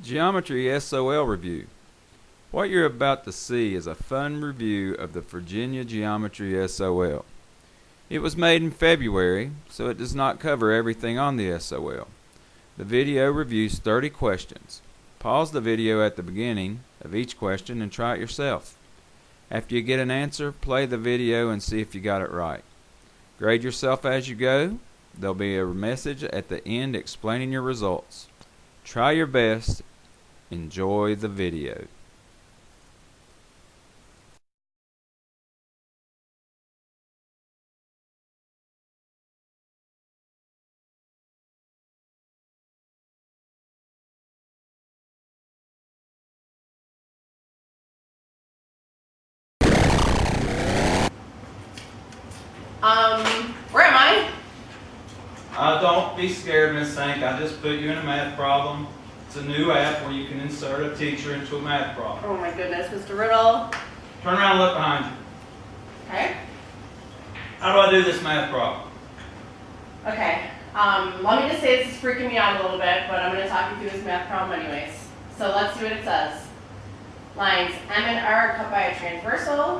Geometry SOL Review. What you're about to see is a fun review of the Virginia Geometry SOL. It was made in February, so it does not cover everything on the SOL. The video reviews 30 questions. Pause the video at the beginning of each question and try it yourself. After you get an answer, play the video and see if you got it right. Grade yourself as you go. There'll be a message at the end explaining your results. Try your best. Enjoy the video. Where am I? Don't be scared, Miss Hank. I just put you in a math problem. It's a new app where you can insert a teacher into a math problem. Oh my goodness, Mr. Riddle. Turn around and look behind you. Okay. How do I do this math problem? Okay. Let me just say this is freaking me out a little bit, but I'm going to talk you through this math problem anyways. So let's see what it says. Lines M and R are cut by a transversal.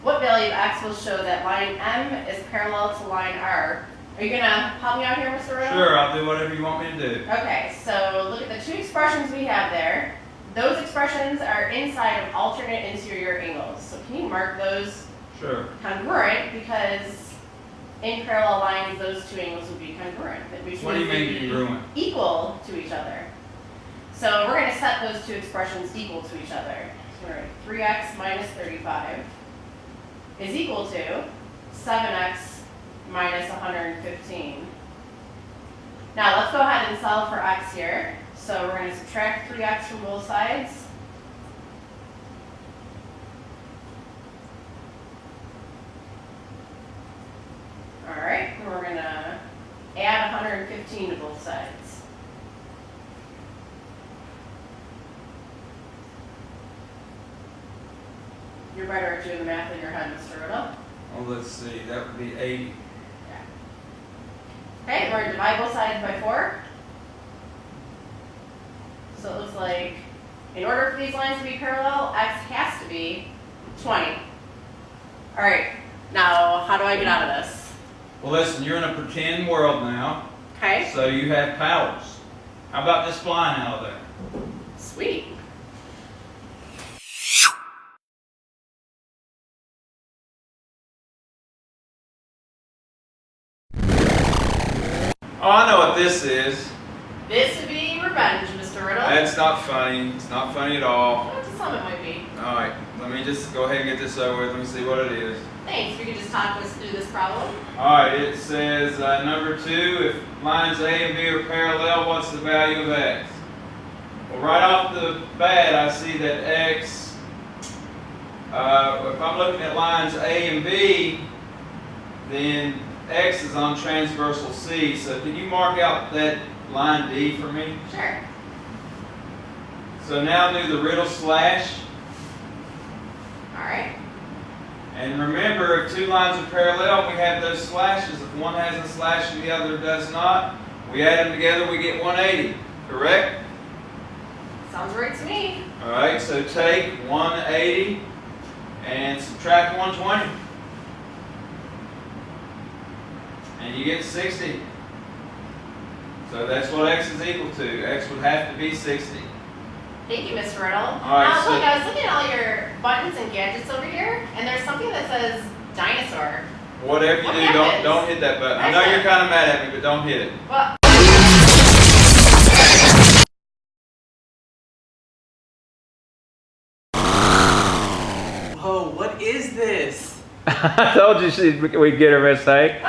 What value of X will show that line M is parallel to line R? Are you going to help me out here, Mr. Riddle? Sure, I'll do whatever you want me to do. Okay, so look at the two expressions we have there. Those expressions are inside of alternate interior angles. So can you mark those Sure. congruent, because in parallel lines those two angles would be congruent. Which What do you means they'd mean be congruent? equal to each other. So we're going to set those two expressions equal to each other. So we're going to 3x minus 35 is equal to 7x minus 115. Now let's go ahead and solve for x here. So we're going to subtract 3x from both sides. Alright, and we're going to add 115 to both sides. You're better at doing the math in your head, Mr. Riddle. Oh, let's see. That would be 80. Okay, we're going to divide both sides by 4. So it looks like in order for these lines to be parallel, x has to be 20. Alright, now how do I get out of this? Well, listen, you're in a pretend world now, Okay, so you have powers. How about just flying out of there? sweet. Oh, I know what this is. This would be revenge, Mr. Riddle. That's not funny. It's not funny at all. Well, to some it might be. Alright, let me just go ahead and get this over with. Let me see what it is. Thanks, we could just talk us through this problem. Alright, it says number 2, if lines A and B are parallel, what's the value of X? Well, right off the bat, I see that X, if I'm looking at lines A and B, then X is on transversal C. So can you mark out that line D for me? Sure. So now do the riddle slash. Alright. And remember, if two lines are parallel, we have those slashes. If one has a slash and the other does not, we add them together, we get 180. Correct? Sounds right to me. Alright, so take 180 and subtract 120. And you get 60. So that's what X is equal to. X would have to be 60. Thank you, Mr. Riddle. Alright, so- Look, I was looking at all your buttons and gadgets over here, and there's something that says dinosaur. Whatever you What do, happens? don't hit that button. I know That's you're it. kind of mad at me, but don't hit it. Well, Whoa, what is this? I told you we'd get her, Miss Hank. Hey,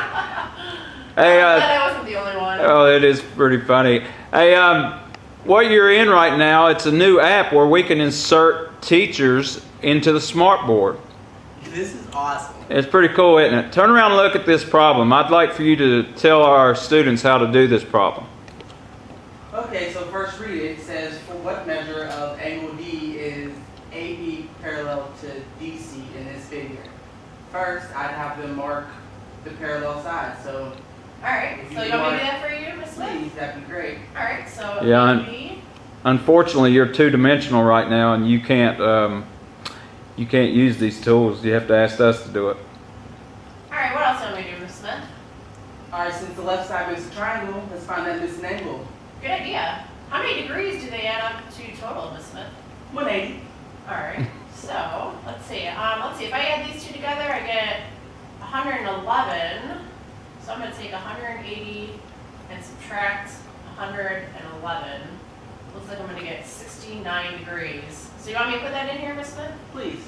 I'm glad I wasn't the only one. oh, it is pretty funny. Hey, what you're in right now, it's a new app where we can insert teachers into the smartboard. This is awesome. It's pretty cool, isn't it? Turn around and look at this problem. I'd like for you to tell our students how to do this problem. Okay, so first read it. It says, for what measure of angle D is AB parallel to DC in this figure? First, I'd have them mark the parallel side. So Alright, If so you you want me to want- do that for you, Miss Smith? please, that'd be great. Alright, so Yeah, AB. unfortunately, you're two-dimensional right now, and you can't use these tools. You have to ask us to do it. Alright, what else do we do, Miss Smith? Alright, since the left side makes a triangle, let's find that missing angle. Good idea. How many degrees do they add up to total, Miss Smith? 180. Alright, so let's see. If I add these two together, I get 111. So I'm going to take 180 and subtract 111. Looks like I'm going to get 69 degrees. So you want me to put that in here, Miss Smith? Please.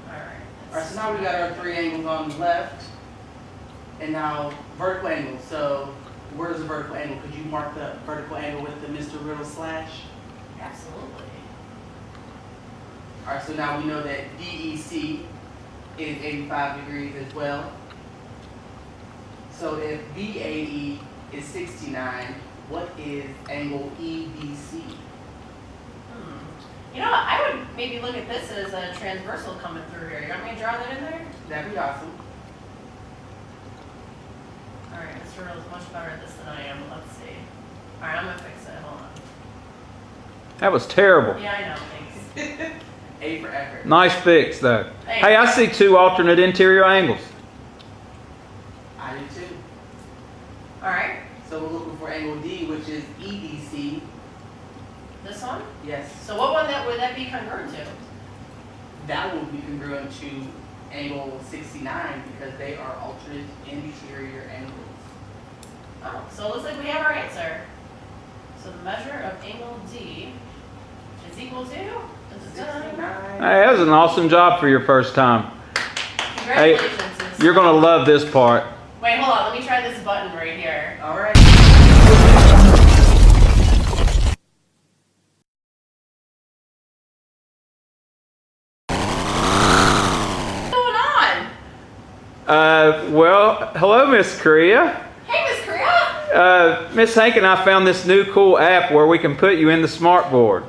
Alright. Alright, so now we got our three angles on the left. And now vertical angle. So where's the vertical angle? Could you mark the vertical angle with the Mr. Riddle slash? Absolutely. Alright, so now we know that DEC is 85 degrees as well. So if BAE is 69, what is angle EBC? You know what? I would maybe look at this as a transversal coming through here. You want me to draw that in there? That'd be awesome. Alright, Mr. Riddle's much better at this than I am. Let's see. Alright, I'm going to fix it. Hold on. That was terrible. Yeah, I know. Thanks. A for effort. Nice fix, though. Thanks. Hey, I see two alternate interior angles. I do too. Alright. So we're looking for angle D, which is EDC. This one? Yes. So what one would that be congruent to? That would be congruent to angle 69 because they are alternate interior angles. Oh, so it looks like we have our answer. So the measure of angle D is equal to? 69. Hey, that was an awesome job for your first time. Congratulations. Miss You're going to love this part. Wait, hold on. Let me try this button right here. All right. What's going on? Well, hello, Miss Korea. Hey, Miss Korea. Miss Hank and I found this new cool app where we can put you in the smart board.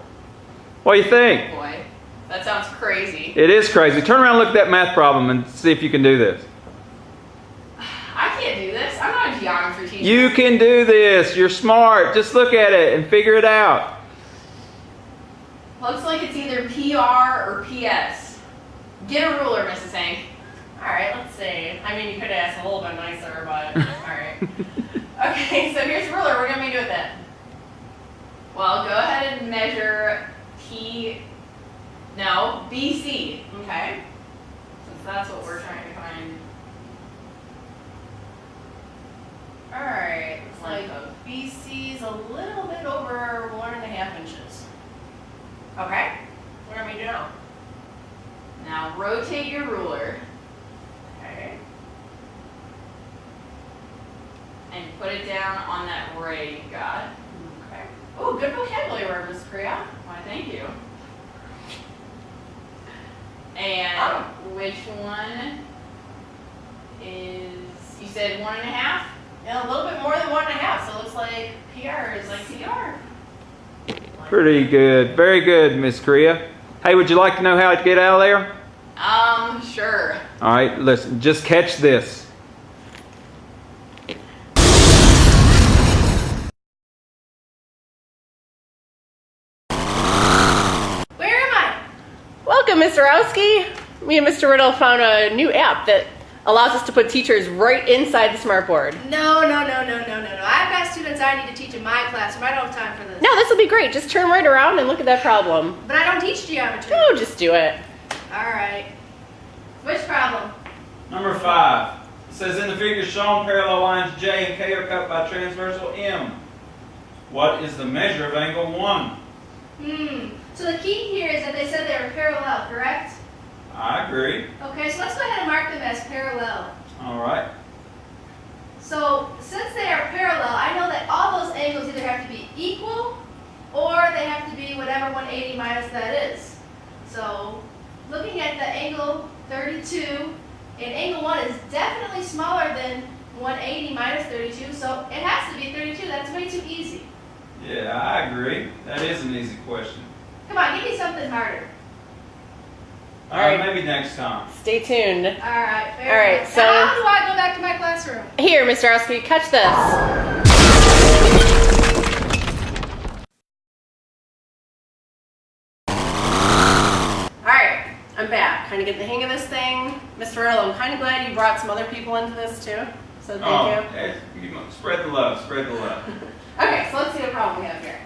What do you think? Boy, that sounds crazy. It is crazy. Turn around and look at that math problem and see if you can do this. I can't do this. I'm not a geometry teacher. You can do this. You're smart. Just look at it and figure it out. Looks like it's either PR or PS. Get a ruler, Mrs. Hank. Alright, let's see. I mean, you could have asked a little bit nicer, but alright. Okay, so here's the ruler. What are we going to do with it? Well, go ahead and measure BC. Okay. Since that's what we're trying to find. Alright, looks like BC's a little bit over 1.5 inches. Okay. What are we doing now? Now rotate your ruler. Okay. And put it down on that ray you got. Okay. Oh, good vocabulary word, Miss Priya. Why, thank you. And which one is, you said 1.5? Yeah, a little bit more than 1.5, so it looks like PR is like CR. Pretty good. Very good, Miss Korea. Hey, would you like to know how to get out of there? Sure. All right, listen. Just catch this. Where am I? Welcome, Mr. Rowski. Me and Mr. Riddle found a new app that allows us to put teachers right inside the smartboard. No. I've got students I need to teach in my classroom. I don't have time for this. No, this will be great. Just turn right around and look at that problem. But I don't teach geometry. Oh, just do it. All right. Which problem? Number 5. It says in the figure shown, parallel lines J and K are cut by transversal M. What is the measure of angle 1? So the key here is that they said they were parallel, correct? I agree. Okay, so let's go ahead and mark them as parallel. All right. So since they are parallel, I know that all those angles either have to be equal or they have to be whatever 180 minus that is. So looking at the angle 32, and angle 1 is definitely smaller than 180 minus 32, so it has to be 32. That's way too easy. Yeah, I agree. That is an easy question. Come on, give me something harder. All right, maybe next time. Stay tuned. All right, fair All right, enough. so- Now how do I go back to my classroom? Here, Mr. Rowski, catch this. kind of get the hang of this thing. Mr. Riddle, I'm kind of glad you brought some other people into this too. So thank you. Hey, spread the love, spread the love. Okay, so let's see what problem we have here.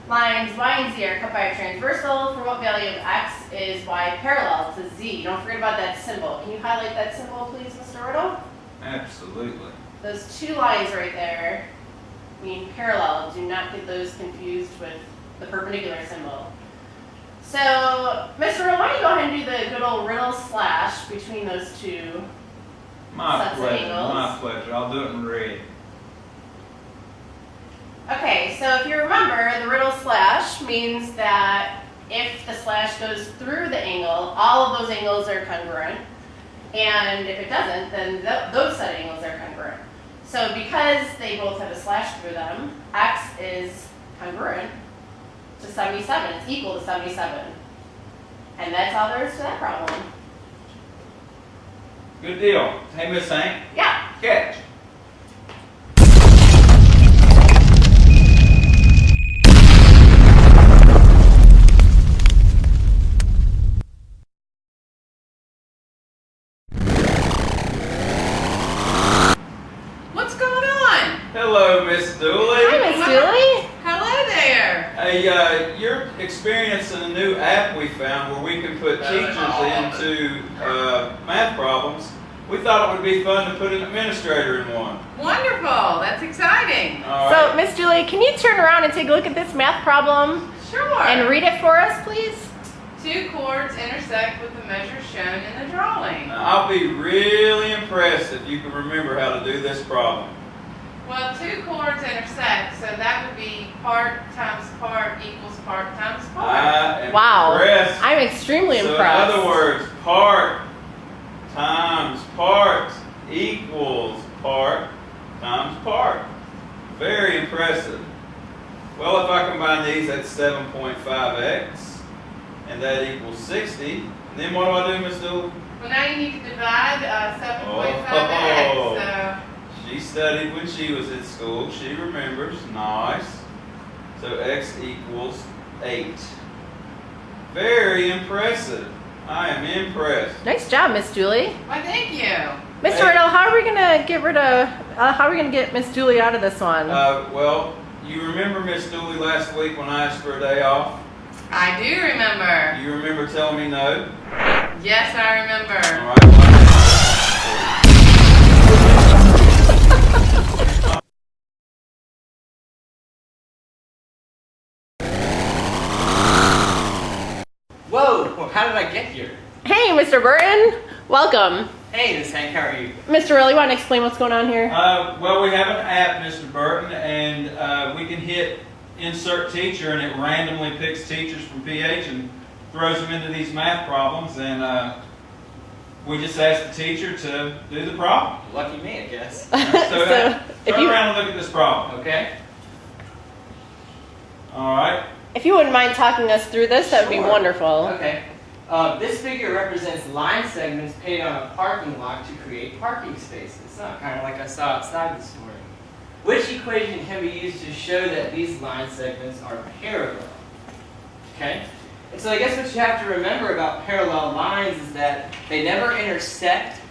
Lines y and z are cut by a transversal. For what value of x is y parallel to z? Don't forget about that symbol. Can you highlight that symbol, please, Mr. Riddle? Absolutely. Those two lines right there mean parallel. Do not get those confused with the perpendicular symbol. So, Mr. Riddle, why don't you go ahead and do the good old Riddle slash between those two My sets of pleasure, angles? my pleasure. I'll do it in red. Okay, so if you remember, the Riddle slash means that if the slash goes through the angle, all of those angles are congruent. And if it doesn't, then those set angles are congruent. So because they both have a slash through them, x is congruent to 77. It's equal to 77. And that's all there is to that problem. Good deal. Hey, Miss Hank, Yeah. catch. What's going on? Hello, Miss Dooley. Hi, Miss Dooley. Hello there. Hey, you're experiencing a new app we found where we can put teachers into math problems. We thought it would be fun to put an administrator in one. Wonderful. That's exciting. All So, right. Miss Dooley, can you turn around and take a look at this math problem Sure. and read it for us, please? Two chords intersect with the measure shown in the drawing. Now, I'll be really impressed if you can remember how to do this problem. Well, two chords intersect, so that would be part times part equals part times part. I am Wow. impressed. I'm extremely So impressed. in other words, part times part equals part times part. Very impressive. Well, if I combine these, that's 7.5x, and that equals 60. Then what do I do, Miss Dooley? Well, now you need to divide 7.5x. Oh. So She studied when she was at school. She remembers. Nice. So x equals 8. Very impressive. I am impressed. Nice job, Miss Dooley. why, thank you. Mr. Hey. Riddle, how are we gonna get rid of? How are we gonna get Miss Dooley out of this one? Well, you remember Miss Dooley last week when I asked for a day off? I do remember. You remember telling me no? Yes, I remember. All right. Whoa, how did I get here? Hey, Mr. Burton, welcome. Hey, Miss Hank, how are you? Mr. Riddle, you want to explain what's going on here? Well, we have an app, Mr. Burton, and we can hit insert teacher, and it randomly picks teachers from PH and throws them into these math problems, and we just ask the teacher to do the problem. Lucky me, I guess. So, if turn you around and look at this problem. Okay. All right. if you wouldn't mind talking us through this, that would be Sure. wonderful. Okay. This figure represents line segments paid on a parking lot to create parking spaces. It's not kind of like I saw outside this morning. Which equation can be used to show that these line segments are parallel? Okay? And so I guess what you have to remember about parallel lines is that they never intersect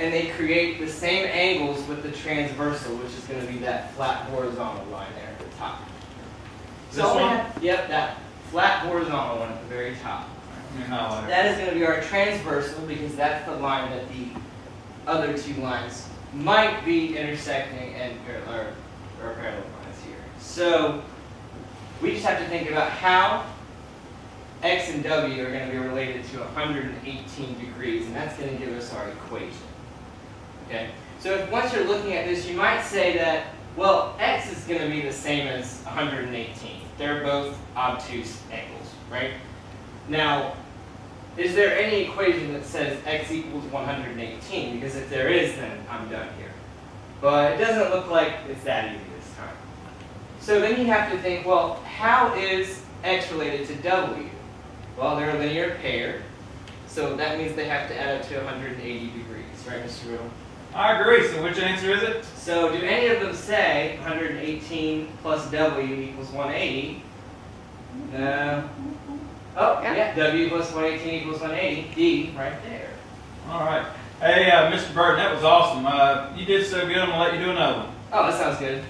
and they create the same angles with the transversal, which is going to be that flat horizontal line there at the top. This all we one? have- Yep, that flat horizontal one at the very top. Let me highlight it. That is going to be our transversal because that's the line that the other two lines might be intersecting and or parallel lines here. So we just have to think about how x and w are going to be related to 118 degrees, and that's going to give us our equation. Okay? So if once you're looking at this, you might say that, well, x is going to be the same as 118. They're both obtuse angles, right? Now, is there any equation that says x equals 118? Because if there is, then I'm done here. But it doesn't look like it's that easy this time. So then you have to think, well, how is x related to w? Well, they're a linear pair, so that means they have to add up to 180 degrees, right, Mr. Riddle? I agree. So which answer is it? So do any of them say 118 plus w equals 180? No. Oh, Yeah. yeah, W plus 118 equals 180, D right there. All right. Hey, Mr. Burton, that was awesome. You did so good. I'm gonna let you do another one. Oh, that sounds good.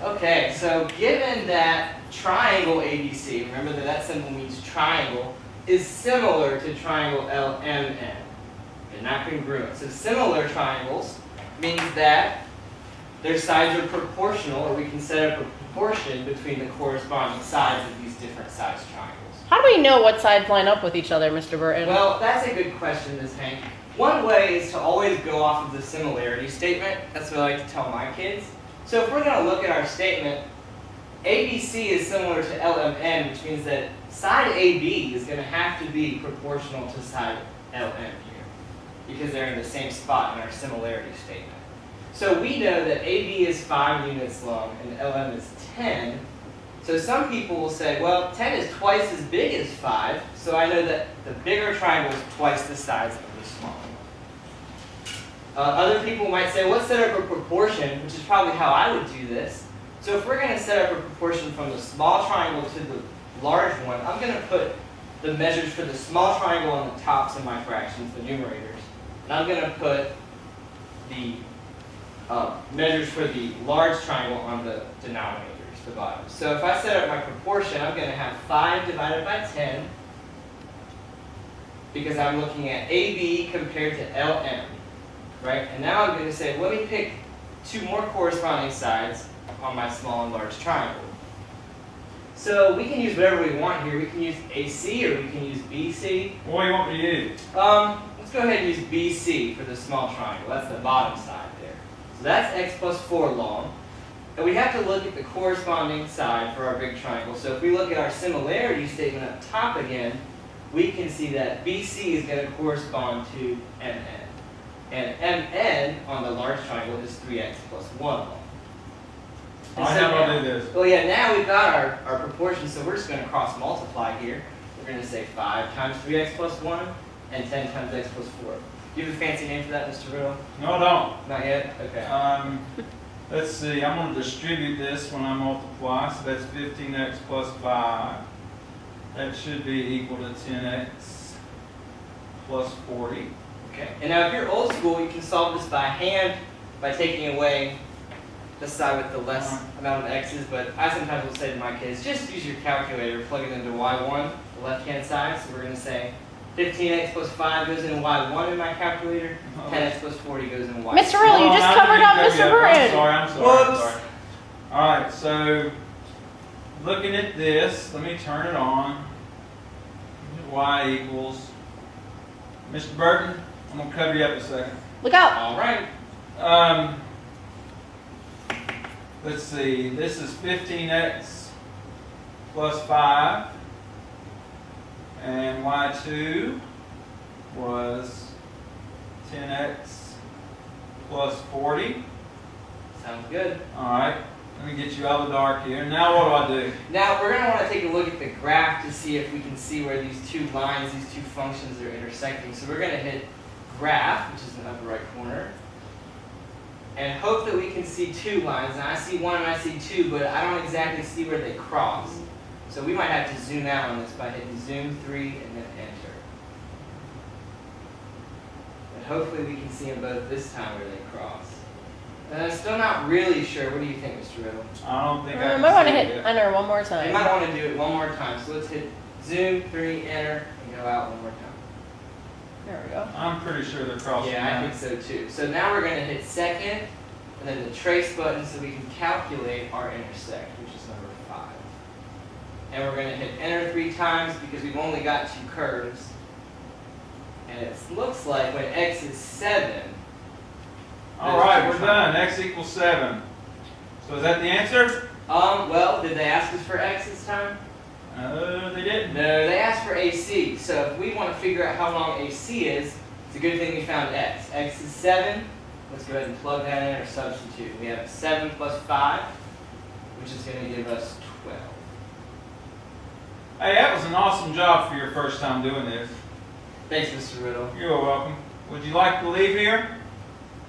Okay, so given that triangle ABC, remember that that symbol means triangle, is similar to triangle LMN. They're not congruent. So similar triangles means that their sides are proportional, or we can set up a proportion between the corresponding sides of these different sized triangles. How do we know what sides line up with each other, Mr. Burton? Well, that's a good question, Ms. Hank. One way is to always go off of the similarity statement. That's what I like to tell my kids. So if we're going to look at our statement, ABC is similar to LMN, which means that side AB is going to have to be proportional to side LM here, because they're in the same spot in our similarity statement. So we know that AB is 5 units long and LM is 10. So some people will say, well, 10 is twice as big as 5, so I know that the bigger triangle is twice the size of the smaller one. Other people might say, let's set up a proportion, which is probably how I would do this. So if we're going to set up a proportion from the small triangle to the large one, I'm going to put the measures for the small triangle on the tops of my fractions, the numerators. And I'm going to put the measures for the large triangle on the denominators, the bottom. So if I set up my proportion, I'm going to have 5 divided by 10, because I'm looking at AB compared to LM, right? And now I'm going to say, let me pick 2 more corresponding sides on my small and large triangle. So we can use whatever we want here. We can use AC or we can use BC. What do you want me to use? Let's go ahead and use BC for the small triangle. That's the bottom side there. So that's x plus 4 long. And we have to look at the corresponding side for our big triangle. So if we look at our similarity statement up top again, we can see that BC is going to correspond to MN. And MN on the large triangle is 3x plus 1 long. And I so know how now- to do this. Well, yeah, now we've got our proportions, so we're just going to cross multiply here. We're going to say 5 times 3x plus 1 and 10 times x plus 4. Do you have a fancy name for that, Mr. Riddle? No, I don't. Not yet? Okay. Let's see, I'm going to distribute this when I multiply, so that's 15x plus 5. That should be equal to 10x plus 40. Okay. And now if you're old school, you can solve this by hand by taking away the side with the less amount of x's, but I sometimes will say to my kids, just use your calculator, plug it into y1, the left-hand side. So we're going to say 15x plus 5 goes in y1 in my calculator, 10x plus 40 goes in y2. Mr. Riddle, you No, just I covered didn't up cover Mr. you up. Burton. I'm sorry, I'm Whoops. sorry. All right, so looking at this, let me turn it on. Y equals, Mr. Burton, I'm going to cover you up a second. Look out. All right. Let's see, this is 15x plus 5, and y2 was 10x plus 40. Sounds good. All right, let me get you out of the dark here. Now what do I do? Now we're going to want to take a look at the graph to see if we can see where these 2 lines, these 2 functions are intersecting. So we're going to hit graph, which is in the upper right corner, and hope that we can see 2 lines. And I see 1 and I see 2, but I don't exactly see where they cross. So we might have to zoom out on this by hitting zoom 3 and then enter. And hopefully we can see them both this time where they cross. And I'm still not really sure. What do you think, Mr. Riddle? I don't think I I can might want to see it hit yet. enter one more You time. might want to do it one more time. So let's hit zoom 3, enter, and go out one more time. There we go. I'm pretty sure they're crossing Yeah, I now. think so too. So now we're going to hit second, and then the trace button so we can calculate our intersect, which is number 5. And we're going to hit enter 3 times because we've only got 2 curves. And it looks like when x is 7. All right, we're done. X equals 7. So is that the answer? Well, did they ask us for x this time? They didn't. No, they asked for AC. So if we want to figure out how long AC is, it's a good thing we found x. X is 7. Let's go ahead and plug that in or substitute. We have 7 plus 5, which is going to give us 12. Hey, that was an awesome job for your first time doing this. Thanks, Mr. Riddle. You're welcome. Would you like to leave here?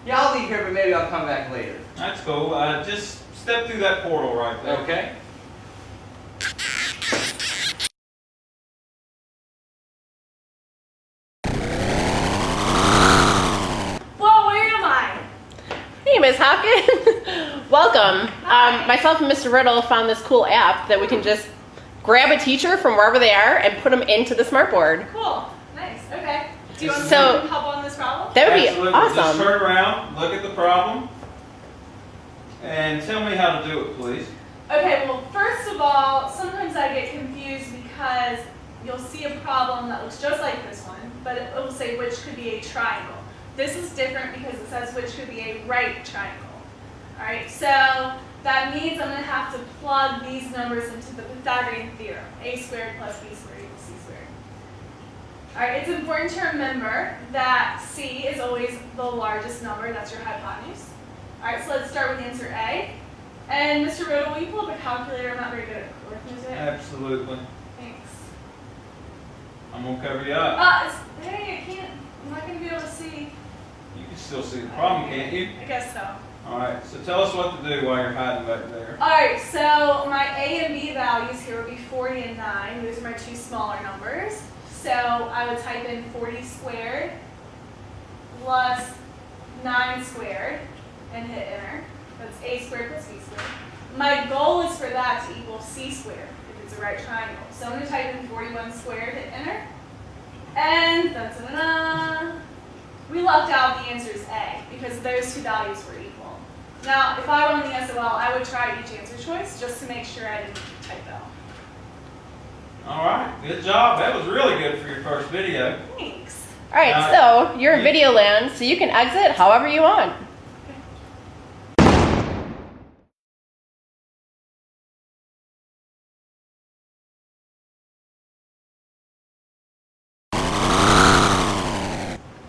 Yeah, I'll leave here, but maybe I'll come back later. That's cool. Just step through that portal right there. Okay? Ms. Hopkins. Welcome. Myself and Mr. Riddle found this cool app that we can just grab a teacher from wherever they are and put them into the smartboard. Cool. Nice. Okay. Do you want So- some help on this problem? That would be Absolutely. Just awesome. turn around, look at the problem, and tell me how to do it, please. Okay, well, first of all, sometimes I get confused because you'll see a problem that looks just like this one, but it will say which could be a triangle. This is different because it says which could be a right triangle. All right, so that means I'm going to have to plug these numbers into the Pythagorean theorem. A squared plus b squared equals c squared. All right, it's important to remember that c is always the largest number. That's your hypotenuse. All right, so let's start with answer A. And Mr. Riddle, will you pull up a calculator? I'm not very good at arithmetic. Absolutely. Thanks. I'm gonna cover you up. Hey, I can't. I'm not going to be able to see. You can still see the problem, can't you? I guess so. All right. So tell us what to do while you're hiding back there. All right, so my A and B values here would be 40 and 9. Those are my two smaller numbers. So I would type in 40 squared plus 9 squared and hit enter. That's a squared plus b squared. My goal is for that to equal c squared if it's a right triangle. So I'm going to type in 41 squared, hit enter. And da-da-da-da, we left out the answer is A because those two values were equal. Now, if I were on the SOL, I would try each answer choice just to make sure I didn't typo. All right. Good job. That was really good for your first video. Thanks. All right, so you're in video land, so you can exit however you want.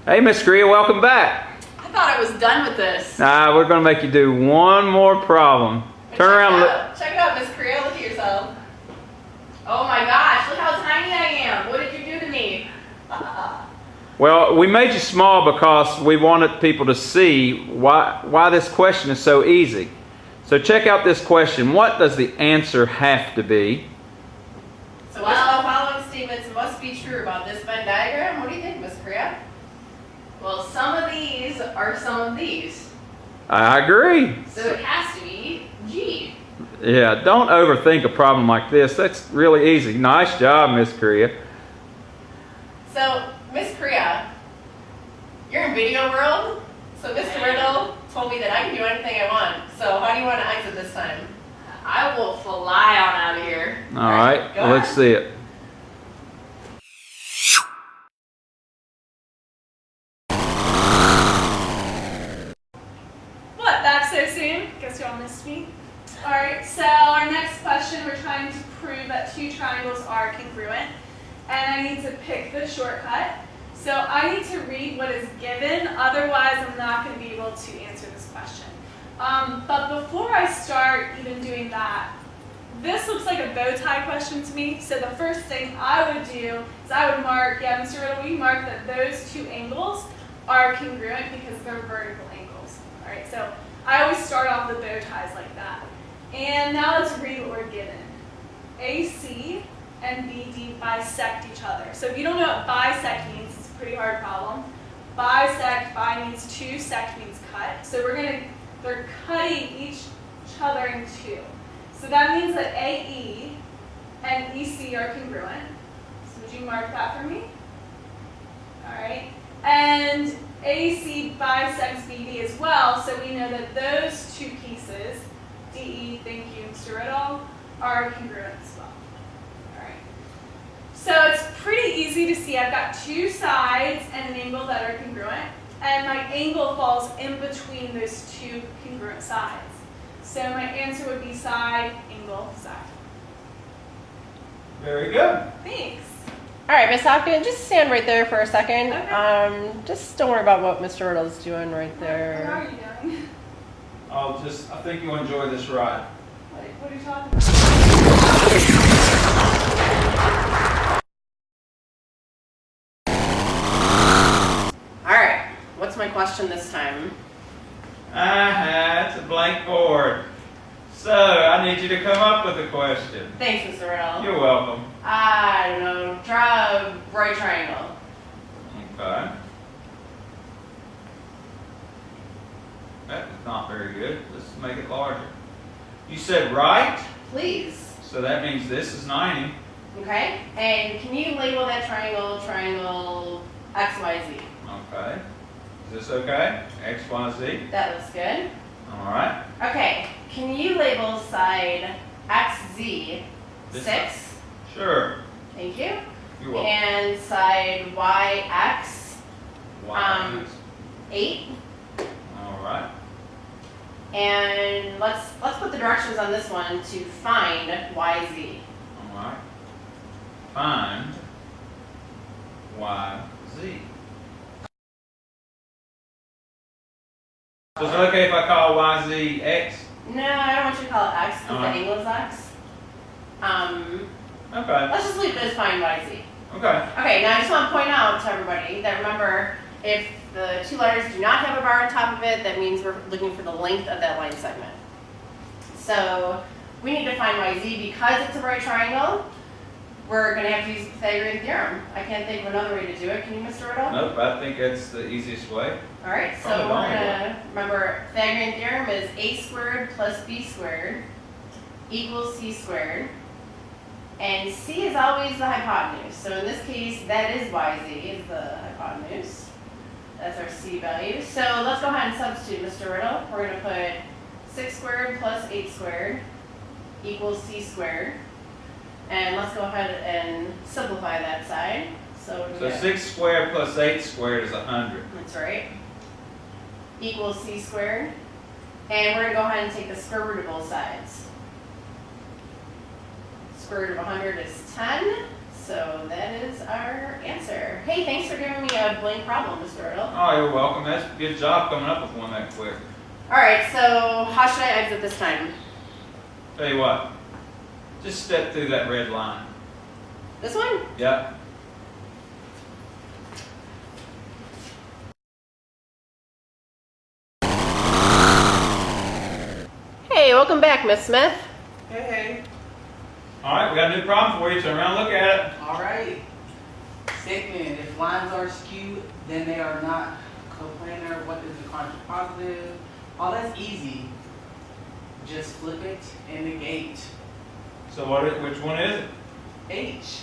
Hey, Miss Korea, welcome back. I thought I was done with this. We're gonna make you do one more problem. Turn around and look. Check it out, Miss Korea. Look at yourself. Oh my gosh, look how tiny I am. What did you do to me? Well, we made you small because we wanted people to see why this question is so easy. So check out this question. What does the answer have to be? So which of the following statements must be true about this Venn diagram? What do you think, Miss Korea? Well, some of these are some of these. I agree. So it has to be G. Yeah, don't overthink a problem like this. That's really easy. Nice job, Miss Korea. So, Miss Korea, you're in video world. So Mr. Riddle told me that I can do anything I want. So how do you want to exit this time? I will fly on out of here. All right, go let's ahead. see it. What, back so soon? Guess y'all missed me. Alright, so our next question, we're trying to prove that two triangles are congruent. And I need to pick the shortcut. So I need to read what is given, otherwise I'm not going to be able to answer this question. But before I start even doing that, this looks like a bow tie question to me. So the first thing I would do is I would mark, yeah, Mr. Riddle, we mark that those two angles are congruent because they're vertical angles. All right, so I always start off the bow ties like that. And now let's read what we're given. AC and BD bisect each other. So if you don't know what bisect means, it's a pretty hard problem. Bisect, bi means two, sect means cut. So they're cutting each other in two. So that means that AE and EC are congruent. So would you mark that for me? All right. And AC bisects BD as well, so we know that those two pieces, DE, thank you, Mr. Riddle, are congruent as well. All right. So it's pretty easy to see. I've got two sides and an angle that are congruent, and my angle falls in between those two congruent sides. So my answer would be side, angle, side. Very good. Thanks. All right, Miss Hopkins, just stand right there for a second. Okay. Just don't worry about what Mr. Riddle's doing right What there. are you doing? I think you'll enjoy this ride. What are you talking about? All right, what's my question this time? It's a blank board. So, I need you to come up with a question. Thanks, Mr. Riddle. You're welcome. I don't know, draw a right triangle. Okay. That is not very good. Let's make it larger. You said right, Please. so that means this is 90. Okay? And can you label that triangle XYZ? Okay. Is this okay? X, Y, Z. That looks good. All right. Okay, can you label side XZ This 6? Sure. Thank you. You're welcome. And side YX Y. 8. All right. And let's put the directions on this one to find YZ. All right. Find Y, Z. So is it okay if I call Y, Z, X? No, I don't want you to call it X because the Alright. angle is X. Okay. Let's just leave it as find YZ. Okay. Okay, now I just want to point out to everybody that remember, if the two letters do not have a bar on top of it, that means we're looking for the length of that line segment. So we need to find YZ because it's a right triangle. We're going to have to use the Pythagorean theorem. I can't think of another way to do it. Can you, Mr. Riddle? Nope, I think that's the easiest way. All right, so Probably we're the only going to remember Pythagorean theorem is a squared plus b squared equals c squared. And c is always the hypotenuse. So in this case, that is yz, is the hypotenuse. That's our c value. So let's go ahead and substitute, Mr. Riddle. We're going to put 6 squared plus 8 squared equals c squared. And let's go ahead and simplify that side. So, we So get- 6 squared plus 8 squared is 100. That's right. Equals c squared. And we're going to go ahead and take the square root of both sides. Square root of 100 is 10. So that is our answer. Hey, thanks for giving me a blank problem, Mr. Riddle. Oh, you're welcome. That's a good job coming up with one that quick. All right, so how should I exit this time? Tell you what, just step through that red line. This one? Yep. Hey, welcome back, Miss Smith. Hey, All right, we got a new problem for you. Turn around, look at it. all right. Statement, if lines are skewed, then they are not coplanar. What is the contrapositive? Oh, that's easy. Just flip it and negate. So which one is it? H.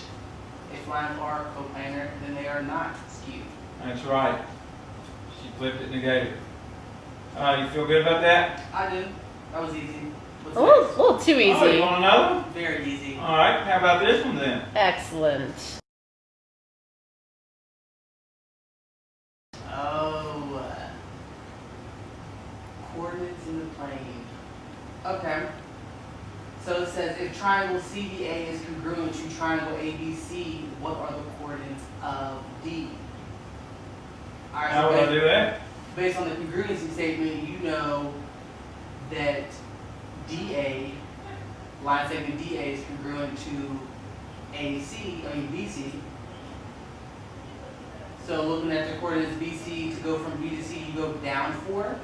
If lines are coplanar, then they are not skewed. That's right. She flipped it, negated. You feel good about that? I do. That was easy. What's A little, next? a little too Oh, easy. you want another one? Very easy. All right. How about this one then? Excellent. Oh, coordinates in the plane. Okay. So it says if triangle CBA is congruent to triangle ABC, what are the coordinates of D? All right. How So would I do that? based on the congruency statement, you know that DA, line segment DA is congruent to BC. So looking at the coordinates BC, to go from B to C, you go down 4.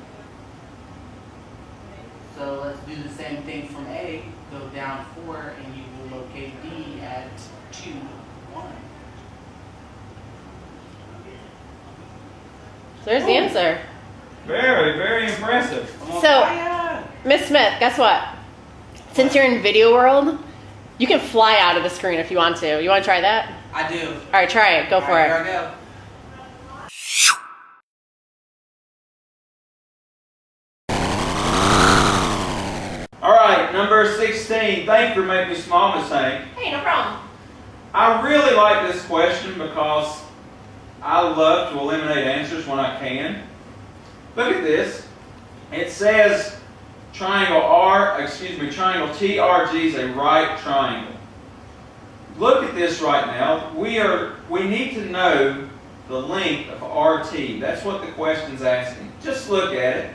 So let's do the same thing from A, go down 4, and you will locate D at 2, 1. There's the answer. Very, very impressive. I'm on So- fire. Miss Smith, guess what? Since you're in video world, you can fly out of the screen if you want to. You want to try that? I do. All right, try it. Go for All right, it. Here I go. All right, number 16. Thank you for making me small, Miss Hank. Hey, no problem. I really like this question because I love to eliminate answers when I can. Look at this. It says triangle TRG is a right triangle. Look at this right now. We need to know the length of RT. That's what the question's asking. Just look at it.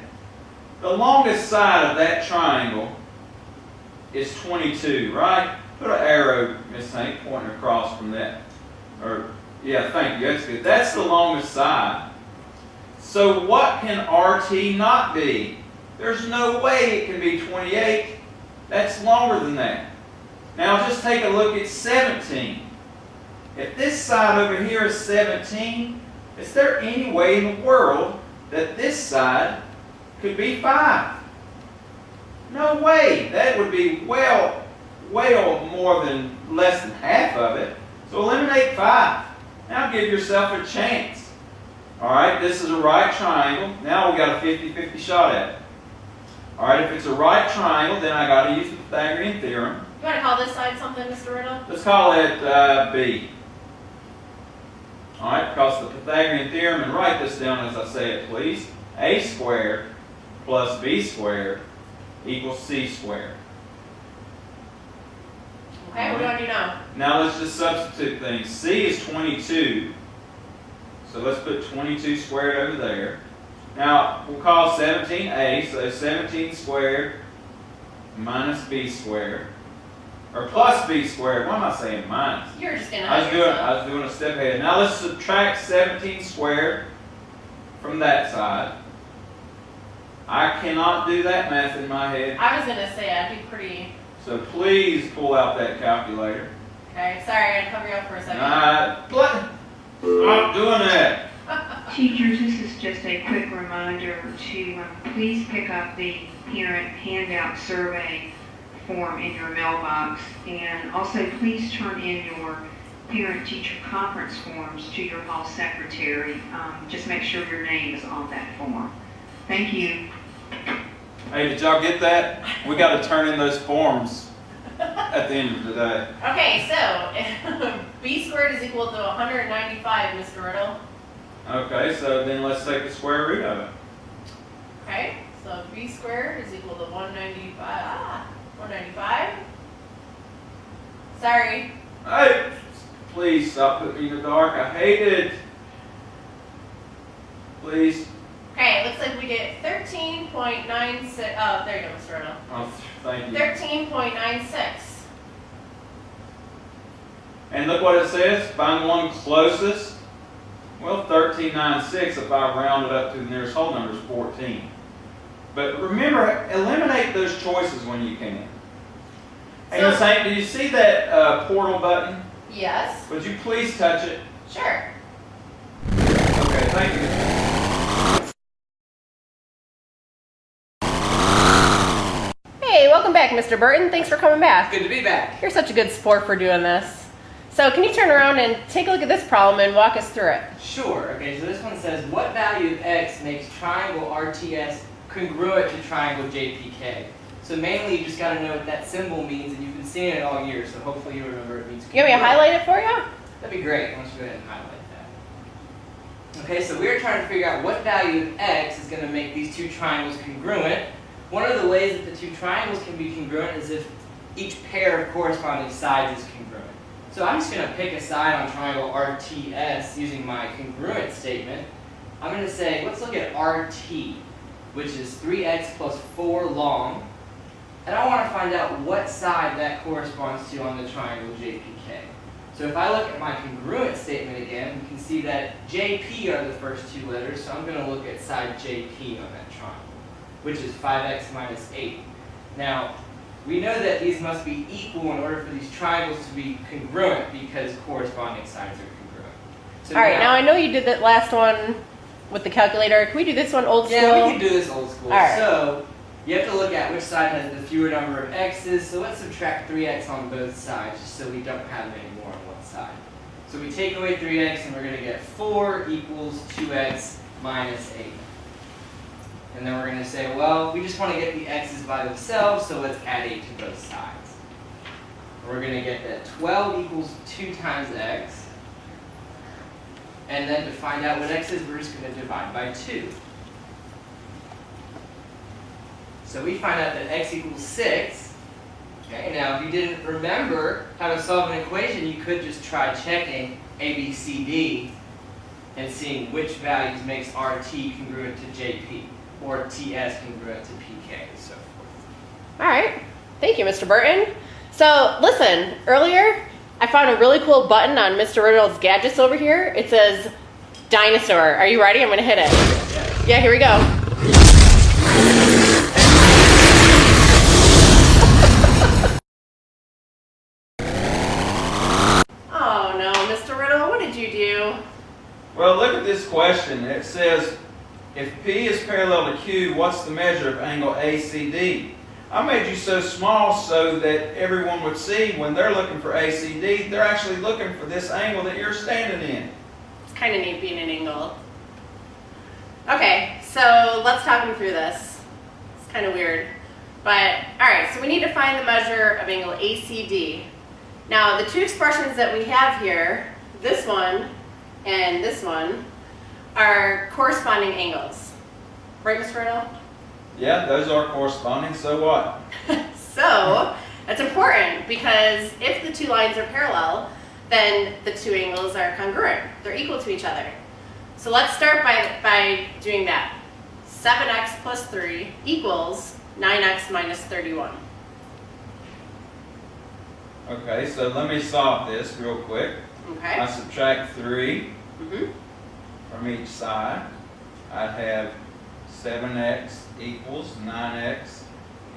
The longest side of that triangle is 22, right? Put an arrow, Miss Hank, pointing across from that. Yeah, thank you. That's good. That's the longest side. So what can RT not be? There's no way it can be 28. That's longer than that. Now just take a look at 17. If this side over here is 17, is there any way in the world that this side could be 5. No way. That would be well more than less than half of it. So eliminate 5. Now give yourself a chance. All right, this is a right triangle. Now we got a 50-50 shot at it. All right, if it's a right triangle, then I got to use the Pythagorean theorem. You want to call this side something, Mr. Riddle? Let's call it B. All right, because the Pythagorean theorem, and write this down as I say it, please. A squared plus B squared equals C squared. Okay, what do I do now? Now let's just substitute things. C is 22. So let's put 22 squared over there. Now we'll call 17A, so 17 squared minus B squared. Or plus B squared. Why am I saying minus? You're just gonna I have yourself. was doing a step ahead. Now let's subtract 17 squared from that side. I cannot do that math in my head. I was gonna say I'd be pretty. So please pull out that calculator. Okay, sorry, I'm gonna cover you up for a second. What? Stop doing that. Teachers, this is just a quick reminder to please pick up the parent handout survey form in your mailbox, and also please turn in your parent-teacher conference forms to your hall secretary. Just make sure your name is on that form. Thank you. Hey, did y'all get that? We got to turn in those forms at the end of the day. Okay, so B squared is equal to 195, Mr. Riddle. Okay, so then let's take the square root of it. Okay, so B squared is equal to 195. 195. Sorry. Hey, please stop putting me in the dark. I hate it. Please. Okay, looks like we get 13.96. Oh, there you go, Mr. Riddle. Oh, thank you. 13.96. And look what it says. Find the one closest. Well, 1396 if I round it up to the nearest whole number is 14. But remember, eliminate those choices when you can. Hey, So- Miss Hank, do you see that portal button? Yes. Would you please touch it? Sure. Okay, thank you. Hey, welcome back, Mr. Burton. Thanks for coming back. Good to be back. You're such a good sport for doing this. So can you turn around and take a look at this problem and walk us through it? Sure. Okay, so this one says, what value of x makes triangle RTS congruent to triangle JPK? So mainly you just got to know what that symbol means, and you've been seeing it all year, so hopefully you remember it means You want me to congruent. highlight it for you? That'd be great. Why don't you go ahead and highlight that? Okay, so we're trying to figure out what value of x is going to make these two triangles congruent. One of the ways that the two triangles can be congruent is if each pair of corresponding sides is congruent. So I'm just going to pick a side on triangle RTS using my congruent statement. I'm going to say, let's look at RT, which is 3x plus 4 long. And I want to find out what side that corresponds to on the triangle JPK. So if I look at my congruent statement again, you can see that JP are the first two letters, so I'm going to look at side JP on that triangle, which is 5x minus 8. Now, we know that these must be equal in order for these triangles to be congruent because corresponding sides are congruent. So All right, now I know you did that last one with the calculator. Can we do this one old school? yeah, we can do this old school. All right. So you have to look at which side has the fewer number of x's. So let's subtract 3x on both sides just so we don't have any more on one side. So we take away 3x and we're going to get 4 equals 2x minus 8. And then we're going to say, well, we just want to get the x's by themselves, so let's add 8 to both sides. We're going to get that 12 equals 2 times x. And then to find out what x is, we're just going to divide by 2. So we find out that x equals 6. Okay, now if you didn't remember how to solve an equation, you could just try checking A, B, C, D and seeing which values makes RT congruent to JP or TS congruent to PK and so forth. All right. Thank you, Mr. Burton. So listen, earlier I found a really cool button on Mr. Riddle's gadgets over here. It says dinosaur. Are you ready? I'm going to hit it. Yeah, here we go. Oh no, Mr. Riddle, what did you do? Well, look at this question. It says, if If P is parallel to Q, what's the measure of angle ACD? I made you so small so that everyone would see when they're looking for ACD, they're actually looking for this angle that you're standing in. It's kind of neat being an angle. Okay, so let's talk them through this. It's kind of weird. But, alright, so we need to find the measure of angle ACD. Now, the two expressions that we have here, this one and this one, are corresponding angles. Right, Mr. Riddle? Yeah, those are corresponding, so what? So, that's important because if the two lines are parallel, then the two angles are congruent. They're equal to each other. So let's start by doing that. 7x plus 3 equals 9x minus 31. Okay, so let me solve this real quick. Okay? I subtract 3 Mm-hmm. from each side. I'd have 7x equals 9x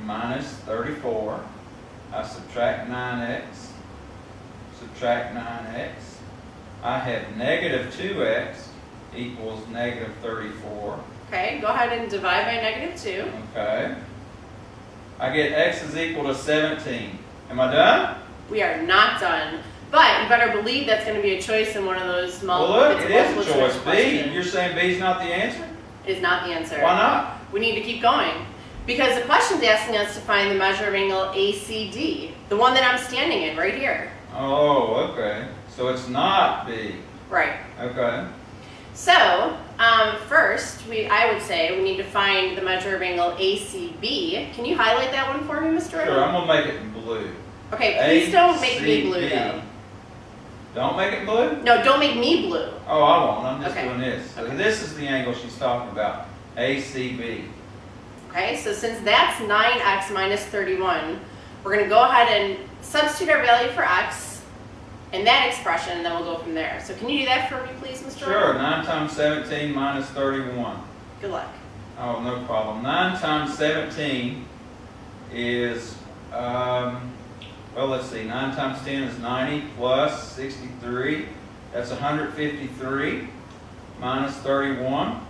minus 34. I subtract 9x, subtract 9x. I have negative 2x equals negative 34. Okay, go ahead and divide by negative 2. Okay. I get x is equal to 17. Am I done? We are not done, but you better believe that's going to be a choice in one of those Well, look, it is a multiple choice. choice B. questions. You're saying B is not the answer? Is not the answer. Why not? We need to keep going. Because the question's asking us to find the measure of angle ACD, the one that I'm standing in right here. Oh, okay. So it's not B. Right. Okay. So, first, I would say we need to find the measure of angle ACB. Can you highlight that one for me, Mr. Sure, Riddle? I'm going to make it in blue. Okay, please don't make me blue, ACB. though. Don't make it blue? No, don't make me blue. Oh, I won't. I'm just Okay. doing this. So Okay. this is the angle she's talking about. ACB. Okay, so since that's 9x minus 31, we're going to go ahead and substitute our value for x in that expression, and then we'll go from there. So can you do that for me, please, Mr. Sure. Riddle? 9 times 17 minus 31. Good luck. Oh, no problem. 9 times 17 is, well, let's see. 9 times 10 is 90 plus 63. That's 153 minus 31.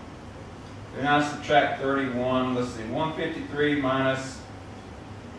Then I subtract 31. Let's see. 153 minus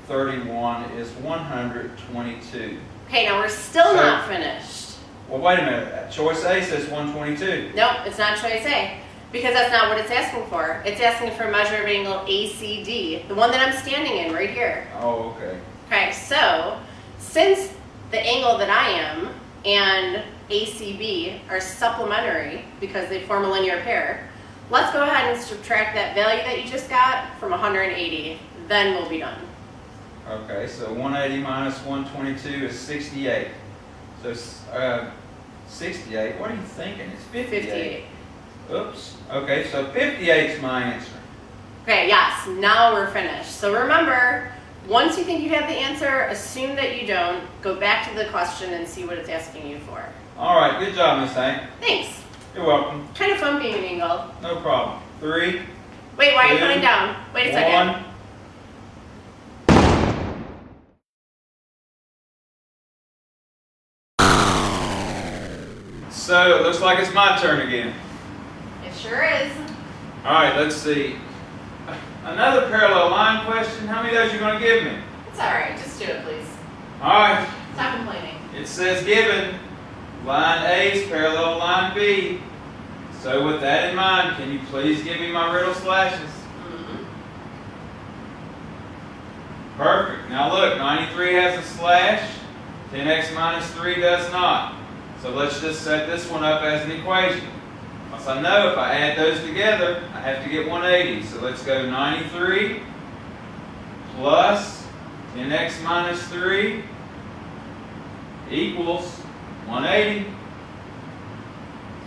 31 is 122. Okay, now we're still So- not finished. Well, wait a minute. Choice A says 122. Nope, it's not choice A. Because that's not what it's asking for. It's asking for a measure of angle ACD, the one that I'm standing in right here. Oh, okay. Okay, so since the angle that I am and ACB are supplementary because they form a linear pair, let's go ahead and subtract that value that you just got from 180. Then we'll be done. Okay, so 180 minus 122 is 68. So 68, what are you thinking? It's 58. 58. Oops. Okay, so 58 is my answer. Okay, yes, now we're finished. So remember, once you think you have the answer, assume that you don't. Go back to the question and see what it's asking you for. All right, good job, Miss Hank. Thanks. You're welcome. Kind of fun being an angle. No problem. 3, Wait, why are you 2, coming down? Wait a second. 1. So, it looks like it's my turn again. It sure is. All right, let's see. Another parallel line question. How many of those are you going to give me? It's all right. Just do it, please. All right. Stop complaining. It says given, line A is parallel to line B. So with that in mind, can you please give me my riddle slashes? Mhm. Perfect. Now look, 93 has a slash, 10x minus 3 does not. So let's just set this one up as an equation. Because I know if I add those together, I have to get 180. So let's go 93 plus 10x minus 3 equals 180.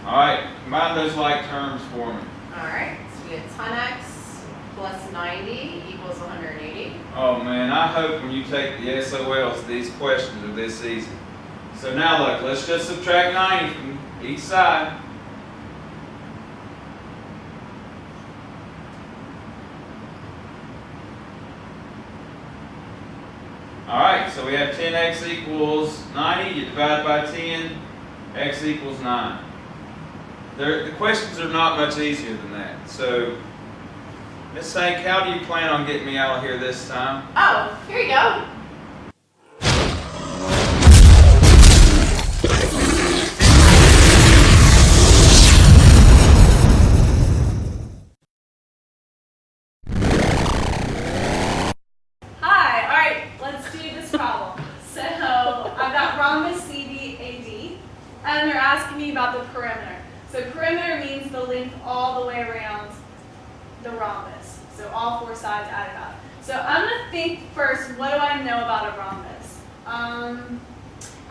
All right, combine those like terms for me. All right. So we get 10x plus 90 equals 180. Oh man, I hope when you take the SOLs, these questions are this easy. So now look, let's just subtract 90 from each side. Alright, so we have 10x equals 90, you divide by 10, x equals 9. The questions are not much easier than that. So Miss Hank, how do you plan on getting me out of here this time? Oh, here you go. Hi, alright, let's do this problem. So, I've got rhombus CBAD, and they're asking me about the perimeter. So perimeter means the length all the way around the rhombus. So all four sides added up. So I'm going to think first, what do I know about a rhombus?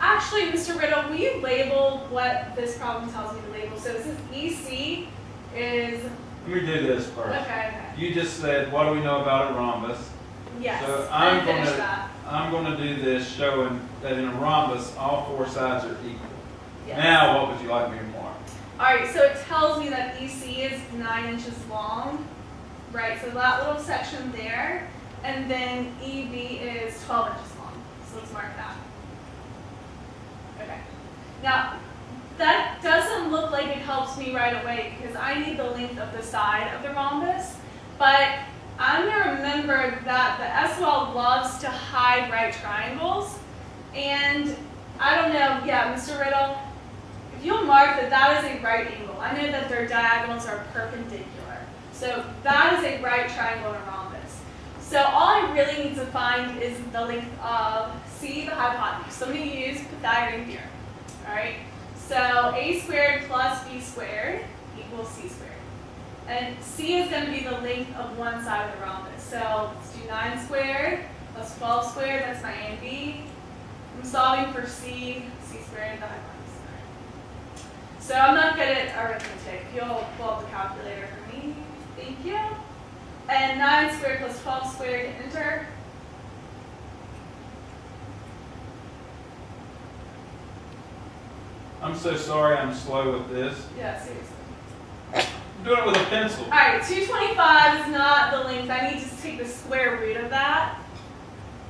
Actually, Mr. Riddle, will you label what this problem tells me to label? So this is EC is, Let me do this first. okay. You just said, what do we know about a rhombus? Yes, So I'm finished that. I'm gonna do this showing that in a rhombus, all four sides are equal. Yes. Now, what would you like me to mark? Alright, so it tells me that EC is 9 inches long, right? So that little section there, and then EB is 12 inches long. So let's mark that. Okay. Now, that doesn't look like it helps me right away because I need the length of the side of the rhombus, but I'm going to remember that the SOL loves to hide right triangles, and I don't know, yeah, Mr. Riddle, if you'll mark that that is a right angle. I know that their diagonals are perpendicular. So that is a right triangle in a rhombus. So all I really need to find is the length of C, the hypotenuse. So I'm going to use Pythagorean theorem. All right. So A squared plus B squared equals C squared. And C is going to be the length of one side of the rhombus. So let's do 9 squared plus 12 squared. That's my A and B. I'm solving for C squared, the hypotenuse. So I'm not good at arithmetic. You'll pull up the calculator for me. Thank you. And 9 squared plus 12 squared, enter. I'm so sorry I'm slow with this. Yeah, seriously. I'm doing it with a pencil. All right, 225 is not the length. I need to take the square root of that.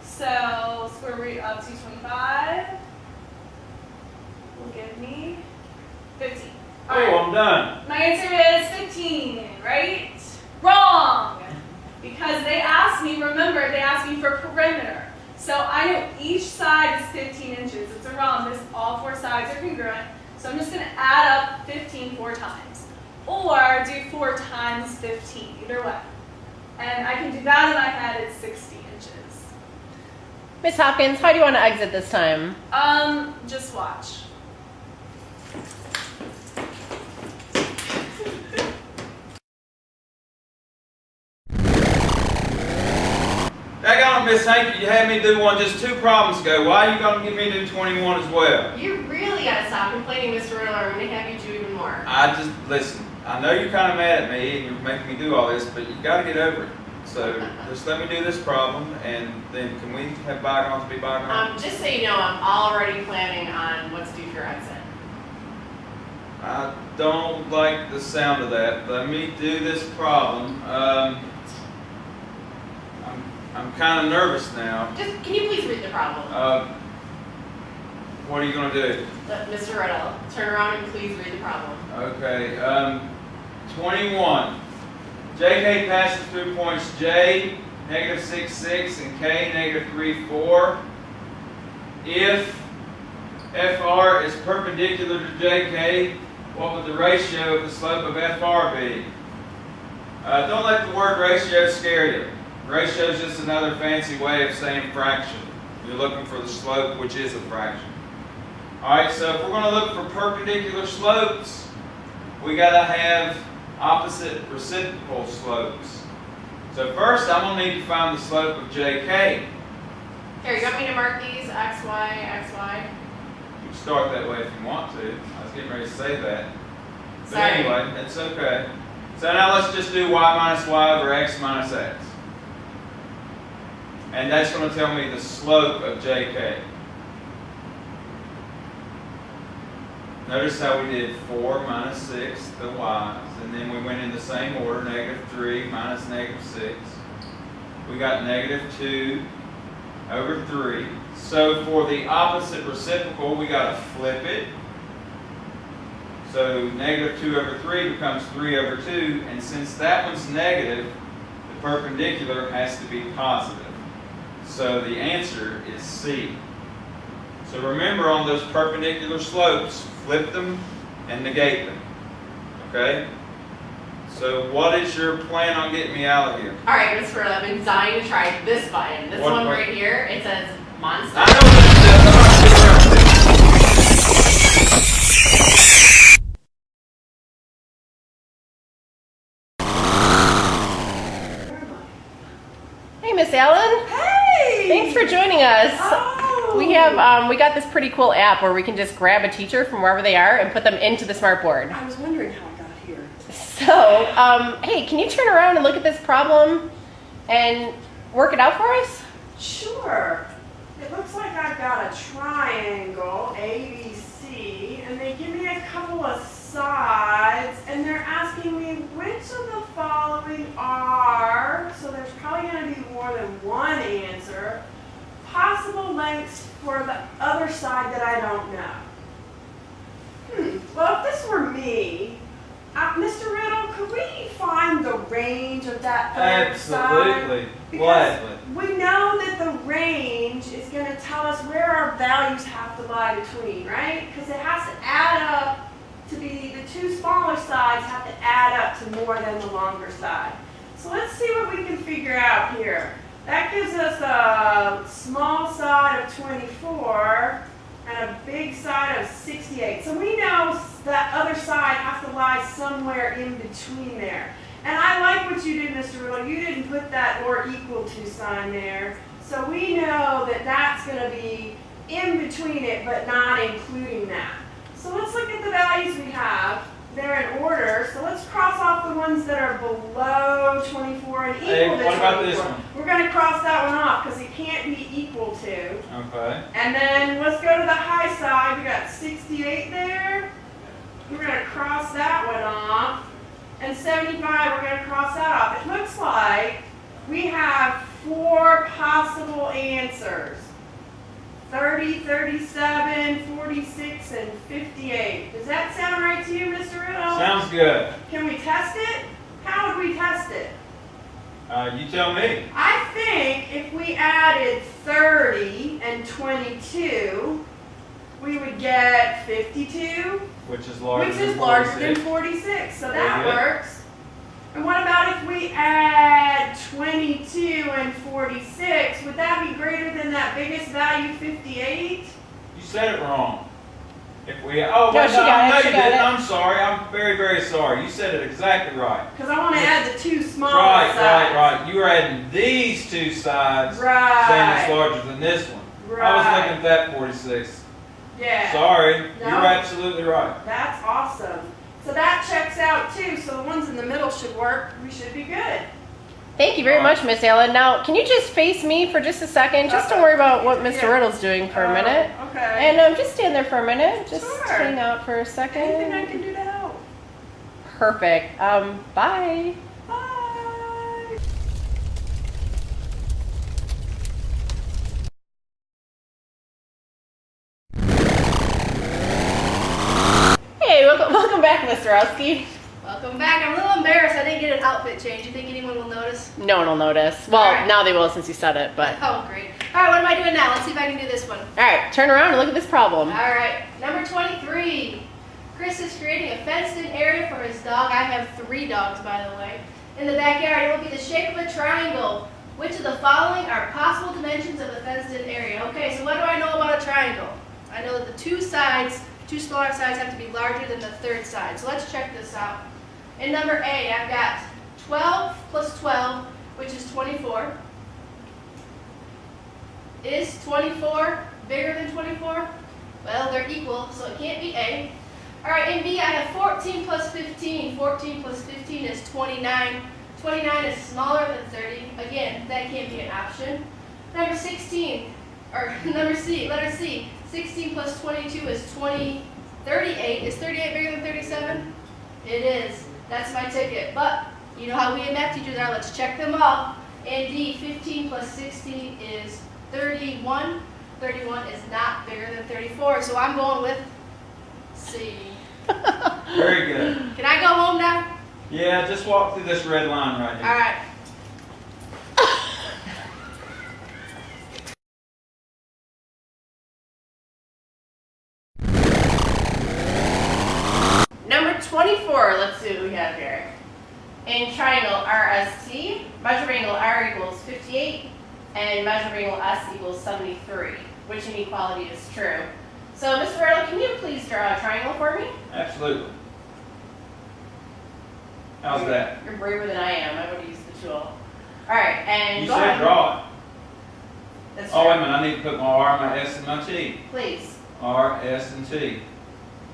So square root of 225 will give me 15. All right. Oh, I'm done. My answer is 15, right? Wrong! Because they asked me, remember, they asked me for perimeter. So I know each side is 15 inches. It's a rhombus. All four sides are congruent. So I'm just going to add up 15 4 times. Or do 4 times 15, either way. And I can do that in my head, it's 60 inches. Miss Hopkins, how do you want to exit this time? Just watch. Daggone it, Miss Hank, you had me do one just 2 problems ago. Why are you gonna get me to do 21 as well? You really got to stop complaining, Mr. Riddle, or I'm going to have you do even more. Listen, I know you're kind of mad at me and you're making me do all this, but you gotta get over it. So just let me do this problem, and then can we have bygones be bygones? Just so you know, I'm already planning on what to do for your exit. I don't like the sound of that. Let me do this problem. I'm kind of nervous now. Just, can you please read the problem? What are you gonna do? Mr. Riddle, turn around and please read the problem. Okay, 21. JK passes through points J, -6, 6, and K, -3, 4. If FR is perpendicular to JK, what would the ratio of the slope of FR be? Don't let the word ratio scare you. Ratio is just another fancy way of saying fraction. You're looking for the slope, which is a fraction. Alright, so if we're going to look for perpendicular slopes, we got to have opposite reciprocal slopes. So first, I'm going to need to find the slope of JK. Here, you want me to mark these X, Y, X, Y? You can start that way if you want to. I was getting ready to say that. But Sorry. anyway, it's okay. So now let's just do y minus y over x minus x. And that's going to tell me the slope of JK. Notice how we did 4 minus 6, the y's, and then we went in the same order, -3 minus -6. We got -2 over 3. So for the opposite reciprocal, we got to flip it. So -2 over 3 becomes 3 over 2, and since that one's negative, perpendicular has to be positive. So the answer is C. So remember, on those perpendicular slopes, flip them and negate them. Okay? So what is your plan on getting me out of here? All right, Mr. Riddle, I've been dying to try this button. This What one button? right here, it says monster. I know what it says. I'm not sitting there. Hey, Miss Allen. Hey! Thanks for joining us. Oh! We got this pretty cool app where we can just grab a teacher from wherever they are and put them into the smartboard. I was wondering how I got here. So, hey, can you turn around and look at this problem and work it out for us? Sure. It looks like I've got a triangle, ABC, and they give me a couple of sides, and they're asking me which of the following are, so there's probably going to be more than one answer, possible lengths for the other side that I don't know. Well, if this were me, Mr. Riddle, could we find the range of that third side? Absolutely. Because Gladly. we know that the range is going to tell us where our values have to lie between, right? Because it has to add up to be, the two smaller sides have to add up to more than the longer side. So let's see what we can figure out here. That gives us a small side of 24 and a big side of 68. So we know that other side has to lie somewhere in between there. And I like what you did, Mr. Riddle. You didn't put that or equal to sign there. So we know that that's going to be in between it, but not including that. So let's look at the values we have. They're in order. So let's cross off the ones that are below 24 and equal Hey, to 24. what about this one? We're going to cross that one off because it can't be equal to. Okay. And then let's go to the high side. We got 68 there. We're going to cross that one off. And 75, we're going to cross that off. It looks like we have 4 possible answers. 30, 37, 46, and 58. Does that sound right to you, Mr. Riddle? Sounds good. Can we test it? How would we test it? You tell me. I think if we added 30 and 22, we would get 52, Which is larger which than is larger than 46. 46. So Very that good. works. And what about if we add 22 and 46? Would that be greater than that biggest value, 58? You said it wrong. If we, oh, No, wait, she no, got it, no, she you got didn't. it. I'm sorry. I'm very, very sorry. You said it exactly right. Because I want to add the two smaller Right, sides. right. You were adding these two sides, saying Right. it's larger than this one. Right. I was looking at that 46. Yeah. Sorry. No. You're absolutely right. That's awesome. So that checks out too. So the ones in the middle should work. We should be good. Thank you very much, Miss Allen. Now, can you just face me for just a second? Just don't worry about what Mr. Yeah. Riddle's doing for a minute. Okay. And just stand there for a minute. Just Sure. hang out for a second. Anything I can do to help? Perfect. Bye. Bye. Hey, welcome back, Mr. Oski. Welcome back. I'm a little embarrassed. I didn't get an outfit change. You think anyone will notice? No one will notice. Well, All right. now they will since you said it, but. Oh, great. All right, what am I doing now? Let's see if I can do this one. All right, turn around and look at this problem. All right, number 23. Chris is creating a fenced-in area for his dog. I have 3 dogs, by the way. In the backyard, it will be the shape of a triangle. Which of the following are possible dimensions of the fenced-in area? Okay, so what do I know about a triangle? I know that the two smaller sides have to be larger than the third side. So let's check this out. In number A, I've got 12 plus 12, which is 24. Is 24 bigger than 24? Well, they're equal, so it can't be A. All right, in B, I have 14 plus 15. 14 plus 15 is 29. 29 is smaller than 30. Again, that can't be an option. Number 16, or number C, letter C. 16 plus 22 is 38. Is 38 bigger than 37? It is. That's my ticket. But you know how we math teachers are. Let's check them all. And D, 15 plus 16 is 31. 31 is not bigger than 34. So I'm going with C. Very good. Can I go home now? Yeah, just walk through this red line right All here. right. In triangle RST, measure angle R equals 58 and measure angle S equals 73. Which inequality is true? So, Mr. Riddle, can you please draw a triangle for me? Absolutely. How's that? You're braver than I am. I would have used the tool. All right, and You go said ahead. draw it. That's Oh, wait a true. minute. I need to put my R, my S, and my T. Please. R, S, and T.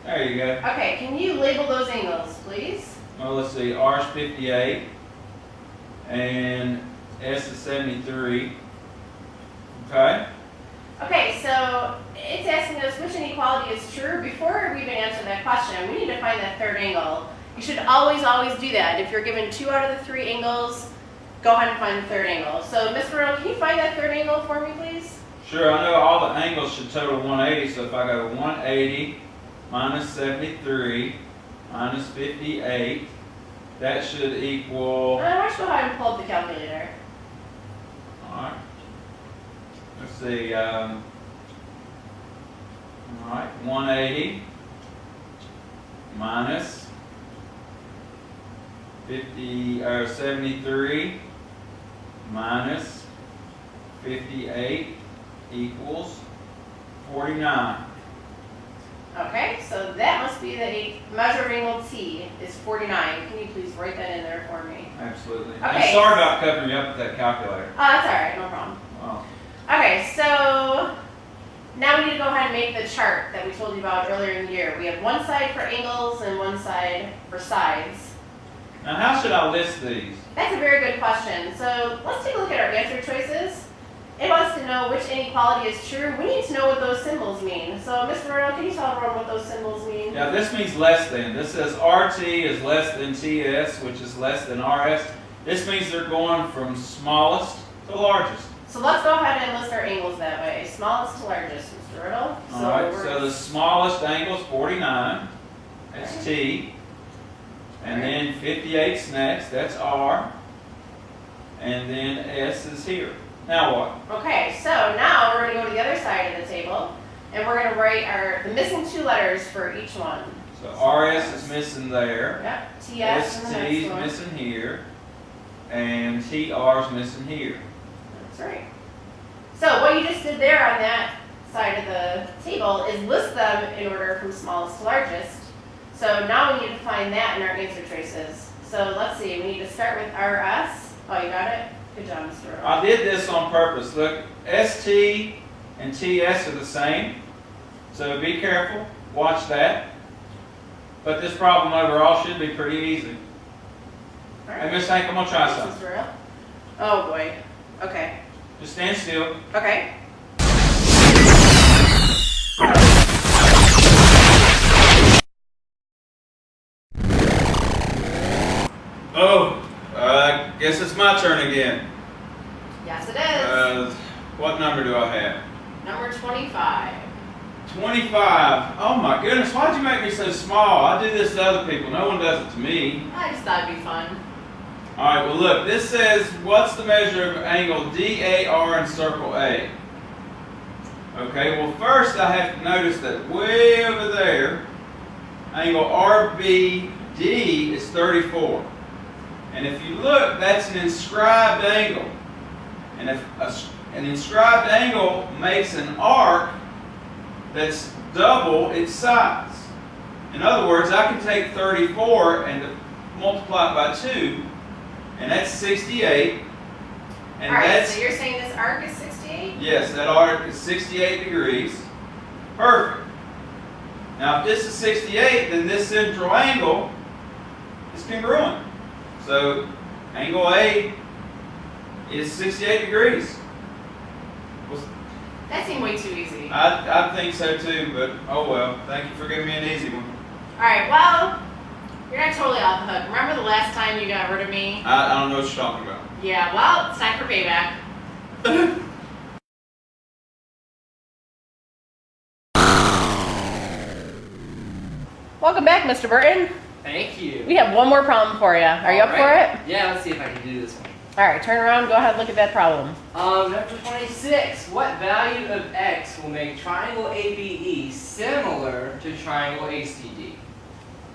There you go. Okay, can you label those angles, please? Well, let's see. R is 58, and S is 73. Okay? Okay, so it's asking us which inequality is true. Before we even answer that question, we need to find that third angle. You should always do that. If you're given 2 out of the 3 angles, go ahead and find the third angle. So, Mr. Riddle, can you find that third angle for me, please? Sure, I know all the angles should total 180, so if I go 180 minus 73 minus 58, that should equal, Why don't you go ahead and pull up the calculator? alright, let's see, alright, 180 minus 73 minus 58 equals 49. Okay, so that must be the measure angle T is 49. Can you please write that in there for me? Absolutely. Okay. I'm sorry about covering you up with that calculator. That's all right, no problem. Wow. Okay, so now we need to go ahead and make the chart that we told you about earlier in the year. We have one side for angles and one side for sides. Now, how should I list these? That's a very good question. So let's take a look at our answer choices. It wants to know which inequality is true. We need to know what those symbols mean. So, Mr. Riddle, can you tell everyone what those symbols mean? Now, this means less than. This says RT is less than TS, which is less than RS. This means they're going from smallest to largest. So let's go ahead and list our angles that way. Smallest to largest, Mr. Riddle. All right, so the smallest angle is 49. That's T. And then 58's next. That's R. And then S is here. Now what? Okay, so now we're going to go to the other side of the table, and we're going to write the missing 2 letters for each one. So RS is missing there. Yep, TS and the ST is next one. missing here. And TR is missing here. That's right. So what you just did there on that side of the table is list them in order from smallest to largest. So now we need to find that in our answer choices. So let's see, we need to start with RS. Oh, you got it? Good job, Mr. Riddle. I did this on purpose. Look, ST and TS are the same. So be careful. Watch that. But this problem overall should be pretty easy. All Hey, Miss Hank, I'm going to try Thanks, something. Mr. Riddle. Oh, boy. Okay. Just stand still. Okay. Oh, I guess it's my turn again. Yes, it is. What number do I have? Number 25. 25. Oh my goodness, why'd you make me so small? I do this to other people. No one does it to me. I just thought it'd be fun. Alright, well look, this says, what's the measure of angle DAR in circle A? Okay, well first I have to notice that way over there, angle RBD is 34. And if you look, that's an inscribed angle. And if an inscribed angle makes an arc that's double its size. In other words, I can take 34 and multiply it by 2, and that's 68. And All right, that's, so you're saying this arc is 68? yes, that arc is 68 degrees. Perfect. Now, if this is 68, then this central angle is congruent. So, angle A is 68 degrees. That seemed way too easy. I think so too, but oh well. Thank you for giving me an easy one. All right, well, you're not totally off the hook. Remember the last time you got rid of me? I don't know what you're talking about. Yeah, well, it's time for payback. Welcome back, Mr. Burton. Thank you. We have one more problem for you. Are you up for it? Yeah, let's see if I can do this one. All right, turn around. Go ahead and look at that problem. Number 26. What value of x will make triangle ABE similar to triangle ACD?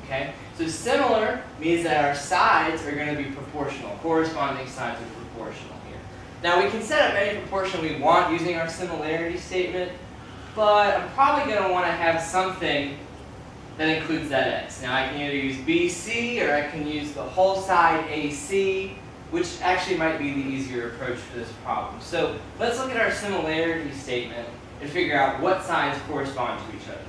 Okay. So similar means that our sides are going to be proportional. Corresponding sides are proportional here. Now we can set up any proportion we want using our similarity statement, but I'm probably going to want to have something that includes that x. Now I can either use BC or I can use the whole side AC, which actually might be the easier approach for this problem. So let's look at our similarity statement and figure out what sides correspond to each other.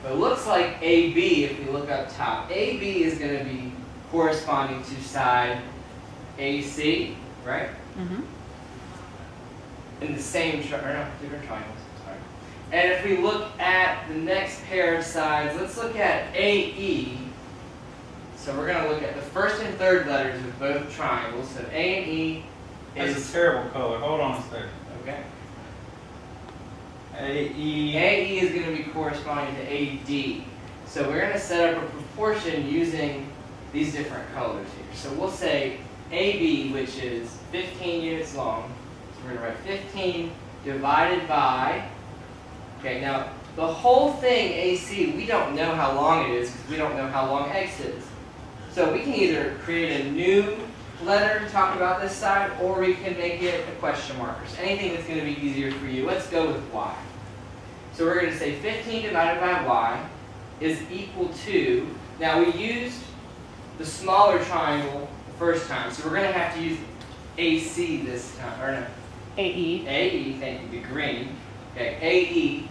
But it looks like AB, if we look up top, AB is going to be corresponding to side AC, right? Mm-hmm. In the same, different triangles, sorry. And if we look at the next pair of sides, let's look at AE. So we're going to look at the first and third letters of both triangles. So A and E That's is... a terrible color. Hold on a second. Okay. AE. AE is going to be corresponding to AD. So we're going to set up a proportion using these different colors here. So we'll say AB, which is 15 units long. So we're going to write 15 divided by, okay, now the whole thing AC, we don't know how long it is because we don't know how long X is. So we can either create a new letter to talk about this side, or we can make it a question mark, or anything that's going to be easier for you. Let's go with Y. So we're going to say 15 divided by Y is equal to, now we used the smaller triangle the first time, so we're going to have to use AC this time, or no, AE. AE, thank you, the green. Okay, AE,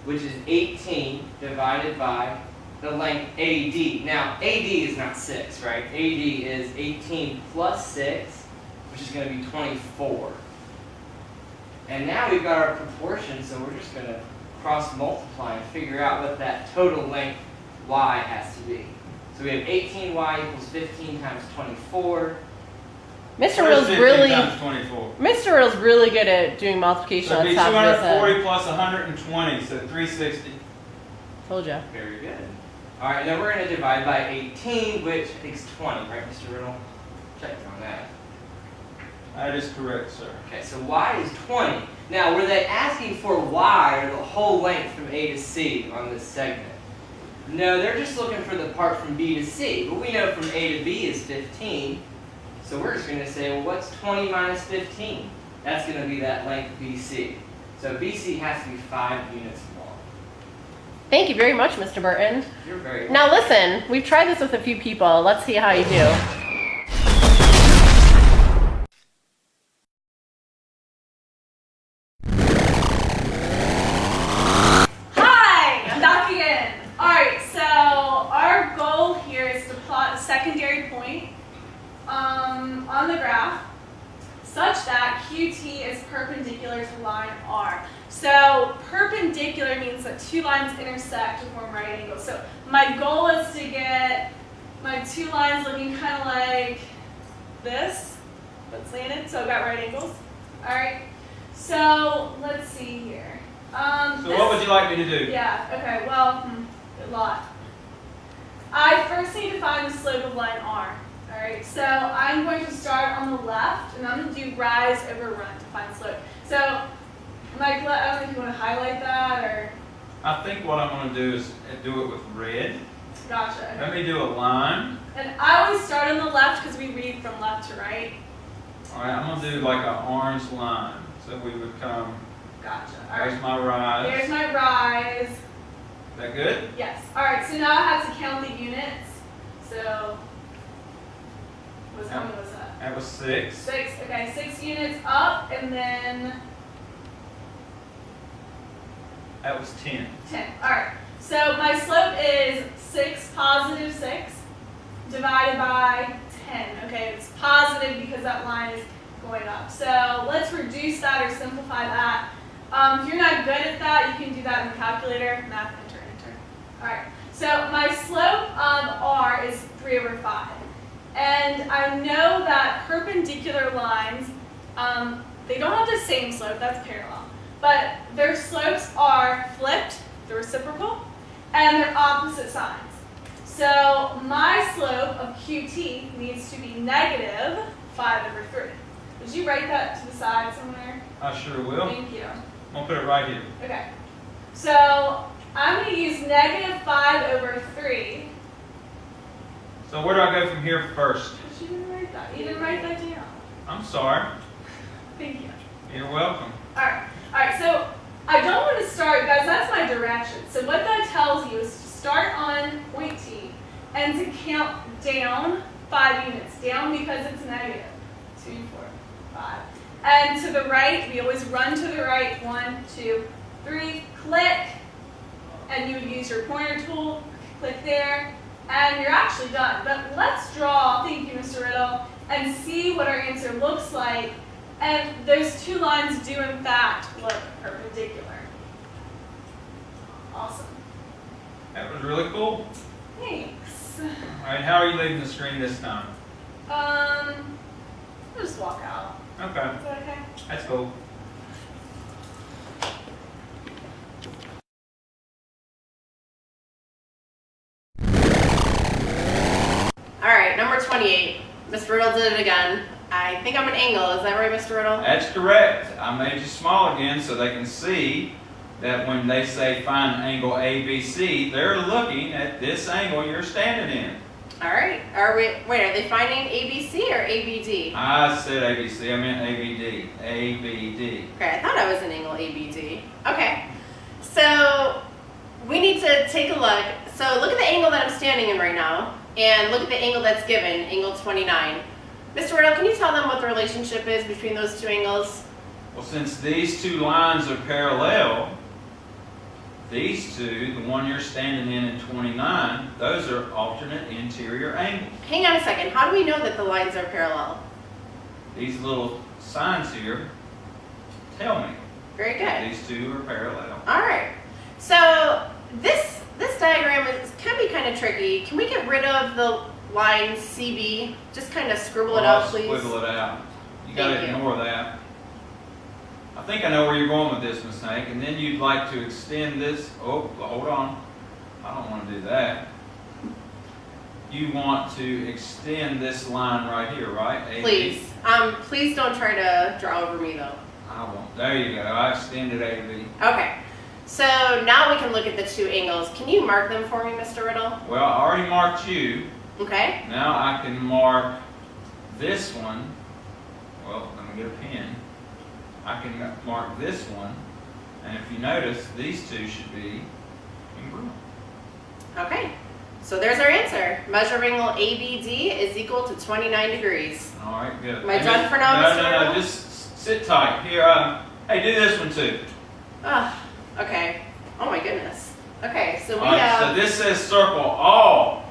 which is 18 divided by the length AD. Now, AD is not 6, right? AD is 18 plus 6, which is going to be 24. And now we've got our proportion, so we're just going to cross multiply and figure out what that total length Y has to be. So we have 18Y equals 15 times 24. Mr. Reel's really, times 24. Mr. Reel's really good at doing multiplication So on it'd be top of his 240 head. plus 120, so 360. Told ya. Very good. All right, now we're going to divide by 18, which I think is 20, right, Mr. Riddle? Check on that. That is correct, sir. Okay, so Y is 20. Now, were they asking for Y or the whole length from A to C on this segment? No, they're just looking for the part from B to C. But we know from A to B is 15. So we're just going to say, well, what's 20 minus 15? That's going to be that length BC. So BC has to be 5 units long. Thank you very much, Mr. Burton. You're very welcome. Now listen, we've tried this with a few people. Let's see how you do. Hi, I'm back again. All right, so our goal here is to plot a secondary point on the graph such that QT is perpendicular to line R. So perpendicular means that two lines intersect to form right angles. So my goal is to get my two lines looking kind of like this, but slanted, so I've got right angles. All right, so let's see here. So what would you like me to do? Yeah, okay, well, a lot. I first need to find the slope of line R. Alright, so I'm going to start on the left, and I'm going to do rise over run to find slope. So, Mike, I don't know if you want to highlight that, or... I think what I'm going to do is do it with red. Gotcha. Let me do a line. And I always start on the left because we read from left to right. All right, I'm going to do like an orange line. So we would come, Gotcha. there's Alright, my rise. there's my rise. Is that good? Yes. Alright, so now I have to count the units. So, how many was that? That was 6. 6, okay, 6 units up, and then That was 10. 10. Alright, so my slope is 6, positive 6, divided by 10. Okay, it's positive because that line is going up. So let's reduce that or simplify that. If you're not good at that, you can do that in the calculator. Math, enter. Alright, so my slope of R is 3 over 5. And I know that perpendicular lines, they don't have the same slope, that's parallel. But their slopes are flipped, the reciprocal, and they're opposite signs. So my slope of QT needs to be negative 5 over 3. Would you write that to the side somewhere? I sure will. Thank you. I'm going to put it right here. Okay. So I'm going to use negative 5 over 3 So where do I go from here first? But you didn't write that. You didn't write that down. I'm sorry. Thank you. You're welcome. Alright, so I don't want to start, guys, that's my direction. So what that tells you is to start on point T and to count down 5 units. Down because it's negative. 2, 4, 5. And to the right, we always run to the right. 1, 2, 3, click. And you would use your pointer tool, click there, and you're actually done. But let's draw, thank you, Mr. Riddle, and see what our answer looks like. And those two lines do in fact look perpendicular. Awesome. That was really cool. Thanks. All right, how are you leaving the screen this time? I'll just walk out. Okay, Is that okay? that's cool. All right, number 28. Mr. Riddle did it again. I think I'm an angle. Is that right, Mr. Riddle? That's correct. I made you small again so they can see that when they say find angle ABC, they're looking at this angle you're standing in. All right. Wait, are they finding ABC or ABD? I said ABC, I meant ABD. ABD. Okay, I thought I was an angle ABD. Okay. So we need to take a look. So look at the angle that I'm standing in right now, and look at the angle that's given, angle 29. Mr. Riddle, can you tell them what the relationship is between those two angles? Well, since these two lines are parallel, these two, the one you're standing in 29, those are alternate interior angles. Hang on a second. How do we know that the lines are parallel? These little signs here tell me Very good. these two are parallel. All right. So this diagram can be kind of tricky. Can we get rid of the line CB? Just kind of scribble it out, please. Squiggle it out. You gotta Thank you. ignore that. I think I know where you're going with this, Miss Snake. And then you'd like to extend this. Oh, hold on. I don't want to do that. You want to extend this line right here, right? AB? Please. Please don't try to draw over me though. I won't. There you go. I extended AB. Okay. So now we can look at the two angles. Can you mark them for me, Mr. Riddle? Well, I already marked you. Okay. Now I can mark this one. Well, let me get a pen. I can mark this one. And if you notice, these two should be congruent. Okay. So there's our answer. Measure angle ABD is equal to 29 degrees. All right, good. Am I done for now, Mr. No, Riddle? just sit tight. Here, hey, do this one too. Okay. Oh my goodness. Okay, so we All right, have... so this says circle all,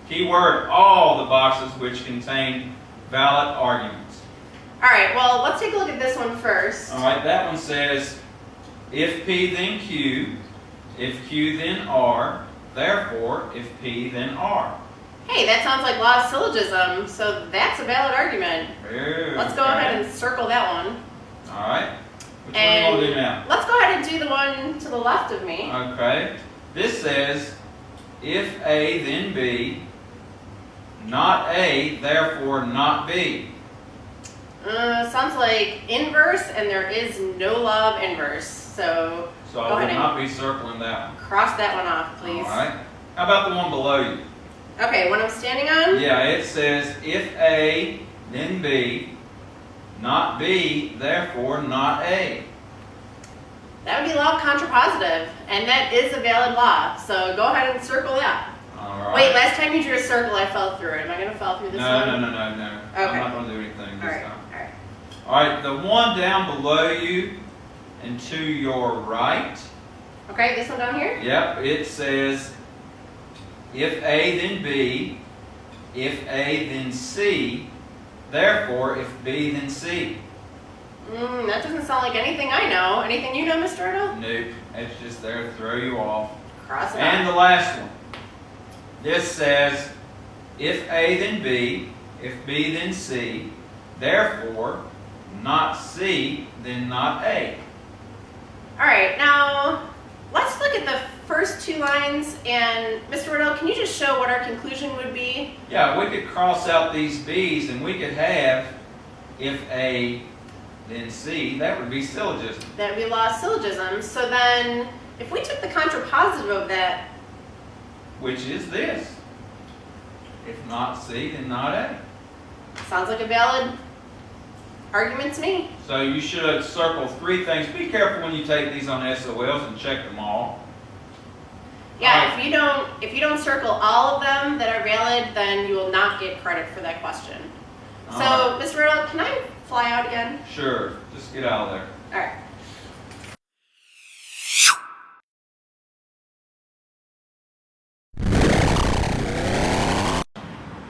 keyword all the boxes which contain valid arguments. All right, well, let's take a look at this one first. All right, that one says, if P then Q, if Q then R, therefore if P then R. Hey, that sounds like law of syllogism, so that's a valid argument. Let's go ahead and circle that one. All right. Which one And do you want to do now? let's go ahead and do the one to the left of me. Okay. This says, if A then B, not A, therefore not B. Sounds like inverse, and there is no law of inverse. So So Go I will ahead and- not be circling that one. cross that one off, please. All right. How about the one below you? Okay, one I'm standing on? Yeah, it says, if A, then B, not B, therefore not A. That would be law of contrapositive, and that is a valid law. So go ahead and circle that. All right. Wait, last time you drew a circle, I fell through it. Am I going to fall through this No. one? I'm Okay. not going to do anything All this right, time. all right. All right, the one down below you and to your right. Okay, this one down here? Yep, it says, if A then B, if A then C, therefore if B then C. That doesn't sound like anything I know. Anything you know, Mr. Riddle? Nope, it's just there to throw you off. Cross it And off. the last one. This says, if A then B, if B then C, therefore not C, then not A. All right, now let's look at the first two lines. And Mr. Riddle, can you just show what our conclusion would be? Yeah, we could cross out these B's and we could have if A then C, that would be syllogism. That would be law of syllogism. So then, if we took the contrapositive of that, Which is this. If not C, then not A. Sounds like a valid argument to me. So you should have circled 3 things. Be careful when you take these on SOLs and check them all. Yeah, if you don't circle all of them that are valid, then you will not get credit for that question. So, All Mr. Riddle, can I fly out again? Sure, just get out of there. All right.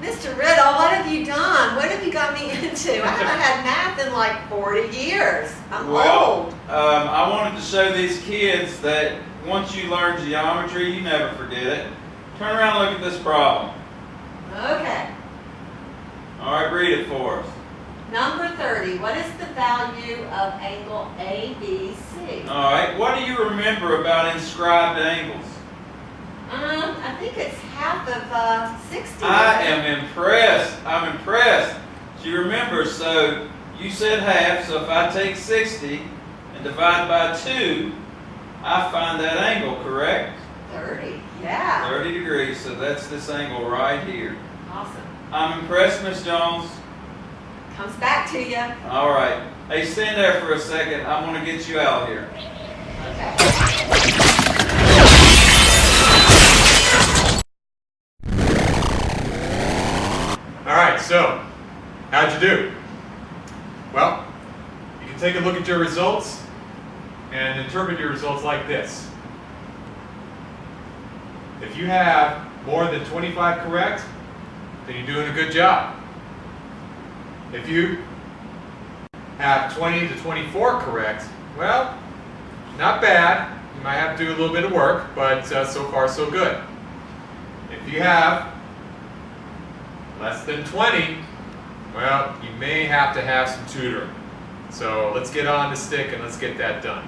Mr. Riddle, what have you done? What have you got me into? I haven't had math in like 40 years. I'm old. I wanted to show these kids that once you learn geometry, you never forget it. Turn around and look at this problem. Okay. All right, read it for us. Number 30. What is the value of angle ABC? All right, what do you remember about inscribed angles? I think it's half of 60. I am impressed. I'm impressed. Do you remember? So you said half, so if I take 60 and divide by 2, I find that angle, correct? 30. Yeah. 30 degrees, so that's this angle right here. Awesome. I'm impressed, Miss Jones. Comes back to you. All right. Hey, stand there for a second. I'm going to get you out here. Okay. Alright, so, how'd you do? Well, you can take a look at your results and interpret your results like this. If you have more than 25 correct, then you're doing a good job. If you have 20 to 24 correct, well, not bad. You might have to do a little bit of work, but so far so good. If you have less than 20, well, you may have to have some tutoring. So let's get on the stick and let's get that done.